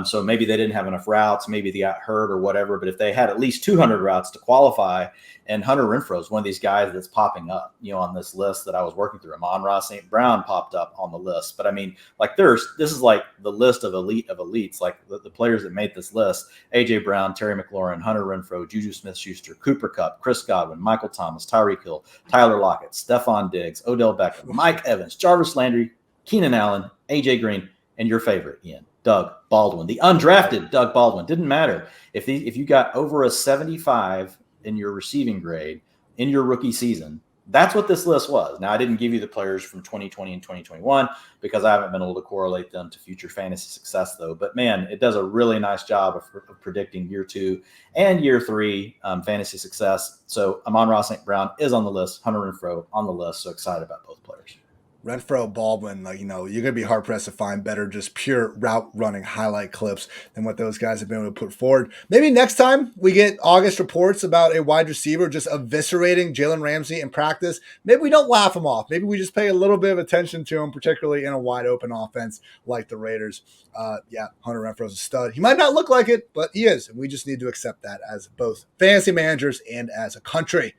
B: So maybe they didn't have enough routes, maybe they got hurt or whatever, but if they had at least 200 routes to qualify, and Hunter Renfrow is one of these guys that's popping up, on this list that I was working through. Amon-Ra St. Brown popped up on the list. But I mean, this is like the list of elites, like the players that made this list: A.J. Brown, Terry McLaurin, Hunter Renfrow, Juju Smith-Schuster, Cooper Kupp, Chris Godwin, Michael Thomas, Tyreek Hill, Tyler Lockett, Stephon Diggs, Odell Beckham, Mike Evans, Jarvis Landry, Keenan Allen, A.J. Green, and your favorite, Ian, Doug Baldwin, the undrafted Doug Baldwin. Didn't matter if you got over a 75 in your receiving grade in your rookie season, that's what this list was. Now, I didn't give you the players from 2020 and 2021 because I haven't been able to correlate them to future fantasy success, though. But, man, it does a really nice job of predicting year 2 and year 3 fantasy success. So, Amon-Ra St. Brown is on the list, Hunter Renfrow on the list. So excited about both players.
A: Renfrow, Baldwin, you're going to be hard-pressed to find better just pure route-running highlight clips than what those guys have been able to put forward. Maybe next time we get August reports about a wide receiver just eviscerating Jalen Ramsey in practice, maybe we don't laugh him off. Maybe we just pay a little bit of attention to him, particularly in a wide-open offense like the Raiders. Hunter Renfrow's a stud. He might not look like it, but he is, and we just need to accept that as both fantasy managers and as a country.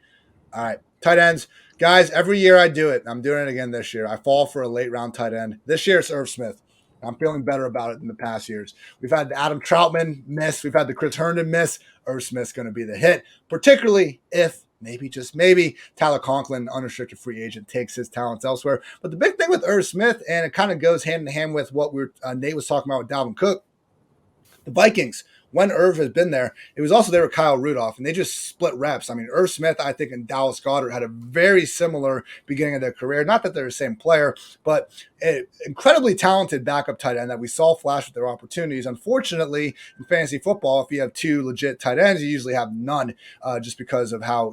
A: All right, tight ends. Guys, every year I do it. I'm doing it again this year. I fall for a late round tight end. This year it's Irv Smith. I'm feeling better about it than the past years. We've had Adam Troutman miss. We've had the Chris Herndon miss. Irv Smith's going to be the hit, particularly if maybe, just maybe, Tyler Conklin, unrestricted free agent, takes his talents elsewhere. But the big thing with Irv Smith, and it kind of goes hand in hand with what Nate was talking about with Dalvin Cook, the Vikings, when Irv has been there, it was also there with Kyle Rudolph, and they just split reps. I mean, Irv Smith, I think, and Dallas Goedert had a very similar beginning of their career. Not that they're the same player, but an incredibly talented backup tight end that we saw flash with their opportunities. Unfortunately, in fantasy football, if you have 2 legit tight ends, you usually have none just because of how,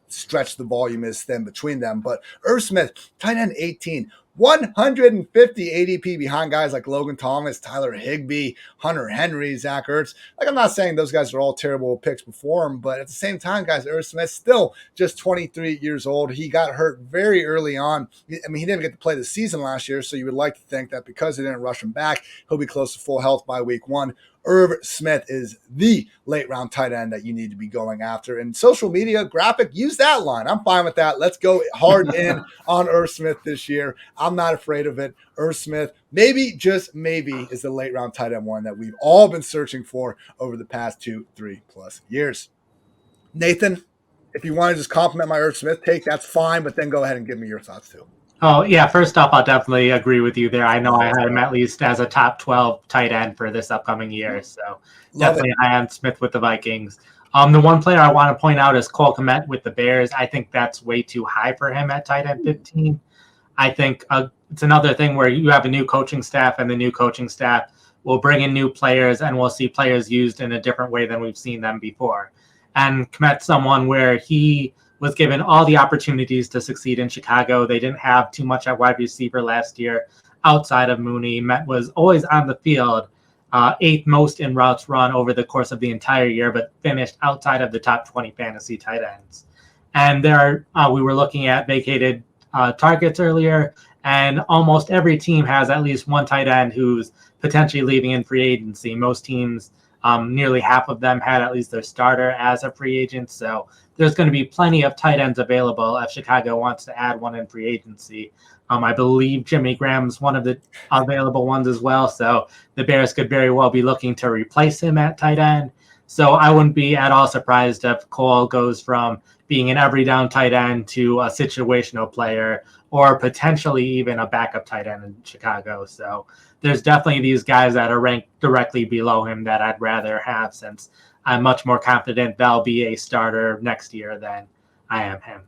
A: stretched the volume is thin between them. But Irv Smith, tight end 18, 150 ADP behind guys like Logan Thomas, Tyler Higbee, Hunter Henry, Zach Ertz. I'm not saying those guys are all terrible picks before him, but at the same time, guys, Irv Smith still just 23 years old. He got hurt very early on. I mean, he didn't get to play the season last year, so you would like to think that because they didn't rush him back, he'll be close to full health by week 1. Irv Smith is the late round tight end that you need to be going after. And social media graphic, use that line. I'm fine with that. Let's go hard in on Irv Smith this year. I'm not afraid of it. Irv Smith, maybe, just maybe, is the late round tight end one that we've all been searching for over the past 2-3+ years. Nathan, if you want to just compliment my Irv Smith take, that's fine, but then go ahead and give me your thoughts too.
C: Oh, yeah. First off, I'll definitely agree with you there. I know I had him at least as a top 12 tight end for this upcoming year. So definitely high on Smith with the Vikings. The one player I want to point out is Cole Kmet with the Bears. I think that's way too high for him at tight end 15. I think it's another thing where you have a new coaching staff, and the new coaching staff will bring in new players, and we'll see players used in a different way than we've seen them before. And Kmet's someone where he was given all the opportunities to succeed in Chicago. They didn't have too much at wide receiver last year outside of Mooney. Met was always on the field, 8th most in routes run over the course of the entire year, but finished outside of the top 20 fantasy tight ends. And we were looking at vacated targets earlier, and almost every team has at least one tight end who's potentially leaving in free agency. Most teams, nearly half of them had at least their starter as a free agent. So there's going to be plenty of tight ends available if Chicago wants to add one in free agency. I believe Jimmy Graham's one of the available ones as well. So the Bears could very well be looking to replace him at tight end. So I wouldn't be at all surprised if Cole goes from being an every down tight end to a situational player, or potentially even a backup tight end in Chicago. So there's definitely these guys that are ranked directly below him that I'd rather have, since I'm much more confident they'll be a starter next year than I am him.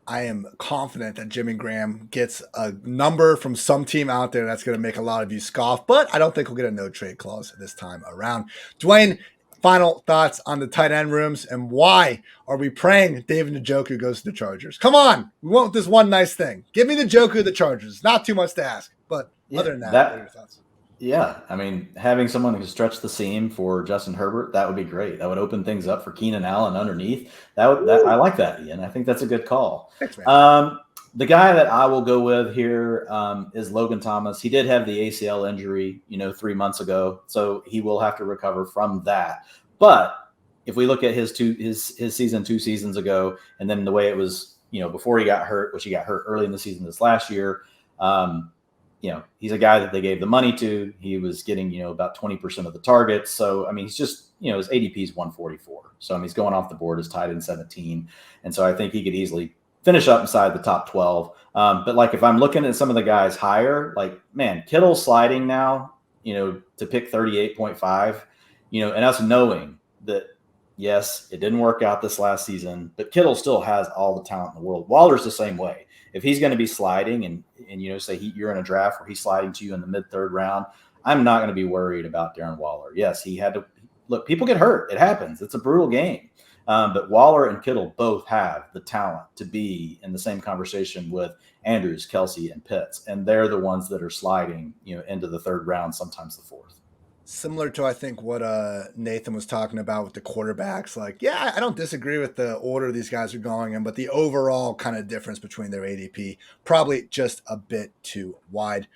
A: I am confident that Jimmy Graham gets a number from some team out there that's going to make a lot of you scoff, but I don't think we'll get a no trade clause this time around. Dwain, final thoughts on the tight end rooms, and why are we praying David Njoku goes to the Chargers? Come on, we want this one nice thing. Give me the Njoku the Chargers. Not too much to ask, but other than that, what are your thoughts?
B: Yeah, I mean, having someone who can stretch the seam for Justin Herbert, that would be great. That would open things up for Keenan Allen underneath. I like that, Ian. I think that's a good call.
A: Thanks, man.
B: The guy that I will go with here is Logan Thomas. He did have the ACL injury, 3 months ago, so he will have to recover from that. But if we look at his season 2 seasons ago, and then the way it was, before he got hurt, which he got hurt early in the season this last year, he's a guy that they gave the money to. He was getting, about 20% of the targets. So, I mean, he's just, his ADP is 144. So, I mean, he's going off the board as tight end 17. And so I think he could easily finish up inside the top 12. But like, if I'm looking at some of the guys higher, like, man, Kittle's sliding now, to pick 38.5, and us knowing that Yes, it didn't work out this last season, but Kittle still has all the talent in the world. Waller's the same way. If he's going to be sliding and say you're in a draft where he's sliding to you in the mid-third round, I'm not going to be worried about Darren Waller. Yes, he had to – look, people get hurt. It happens. It's a brutal game. But Waller and Kittle both have the talent to be in the same conversation with Andrews, Kelsey, and Pitts, and they're the ones that are sliding, into the third round, sometimes the fourth.
A: Similar to, I think, what Nathan was talking about with the quarterbacks. Like, yeah, I don't disagree with the order these guys are going in, but the overall kind of difference between their ADP, probably just a bit too wide.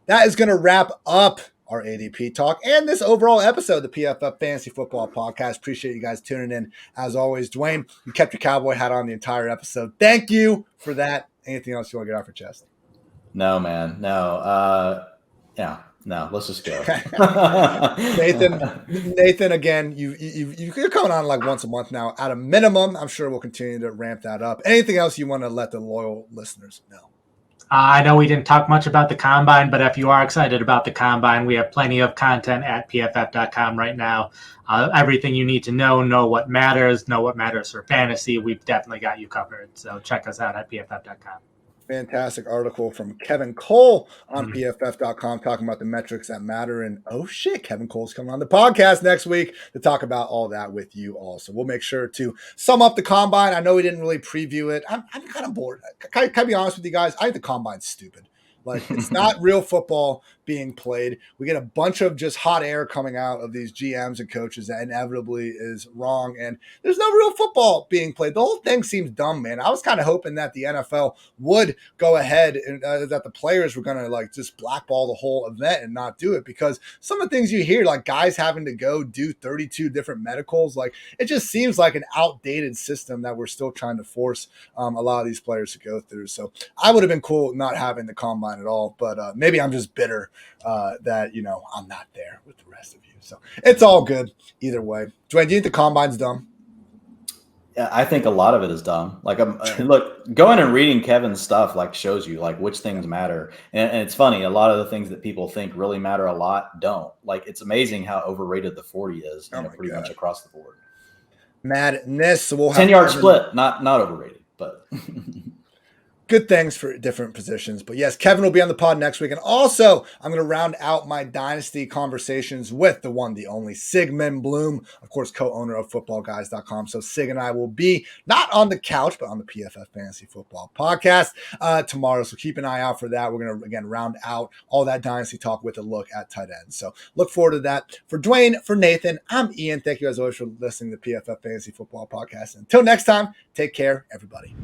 A: That is going to wrap up our ADP talk and this overall episode of the PFF Fantasy Football Podcast. Appreciate you guys tuning in. As always, Dwain, you kept your cowboy hat on the entire episode. Thank you for that. Anything else you want to get off your chest?
B: No, man. No. No, let's just go.
A: Nathan, again, you're coming on like once a month now. At a minimum, I'm sure we'll continue to ramp that up. Anything else you want to let the loyal listeners know?
C: I know we didn't talk much about the Combine, but if you are excited about the Combine, we have plenty of content at pff.com right now. Everything you need to know what matters for fantasy. We've definitely got you covered. So check us out at pff.com.
A: Fantastic article from Kevin Cole on PFF.com talking about the metrics that matter. And oh shit, Kevin Cole's coming on the podcast next week to talk about all that with you all. So we'll make sure to sum up the Combine. I know we didn't really preview it. I'm kind of bored. Can I be honest with you guys? I think the Combine's stupid. Like, it's not real football being played. We get a bunch of just hot air coming out of these GMs and coaches that inevitably is wrong. And there's no real football being played. The whole thing seems dumb, man. I was kind of hoping that the NFL would go ahead and that the players were going to like just blackball the whole event and not do it, because some of the things you hear, like guys having to go do 32 different medicals, like it just seems like an outdated system that we're still trying to force a lot of these players to go through. So I would have been cool not having the Combine at all, but maybe I'm just bitter that I'm not there with the rest of you. So it's all good either way. Dwayne, do you think the Combine's dumb?
B: Yeah, I think a lot of it is dumb. Like, look, going and reading Kevin's stuff like shows you like which things matter, and it's funny. A lot of the things that people think really matter a lot don't. Like, it's amazing how overrated the 40 is, pretty much across the board.
A: Madness. So we'll have
B: 10-yard split, not overrated, but.
A: Good things for different positions. But yes, Kevin will be on the pod next week. And also, I'm going to round out my dynasty conversations with the one, the only Sigmund Bloom, of course, co-owner of footballguys.com. So Sig and I will be not on the couch, but on the PFF Fantasy Football Podcast tomorrow. So keep an eye out for that. We're going to, again, round out all that dynasty talk with a look at tight ends. So look forward to that. For Dwayne, for Nathan, I'm Ian. Thank you as always for listening to the PFF Fantasy Football Podcast. Until next time, take care, everybody.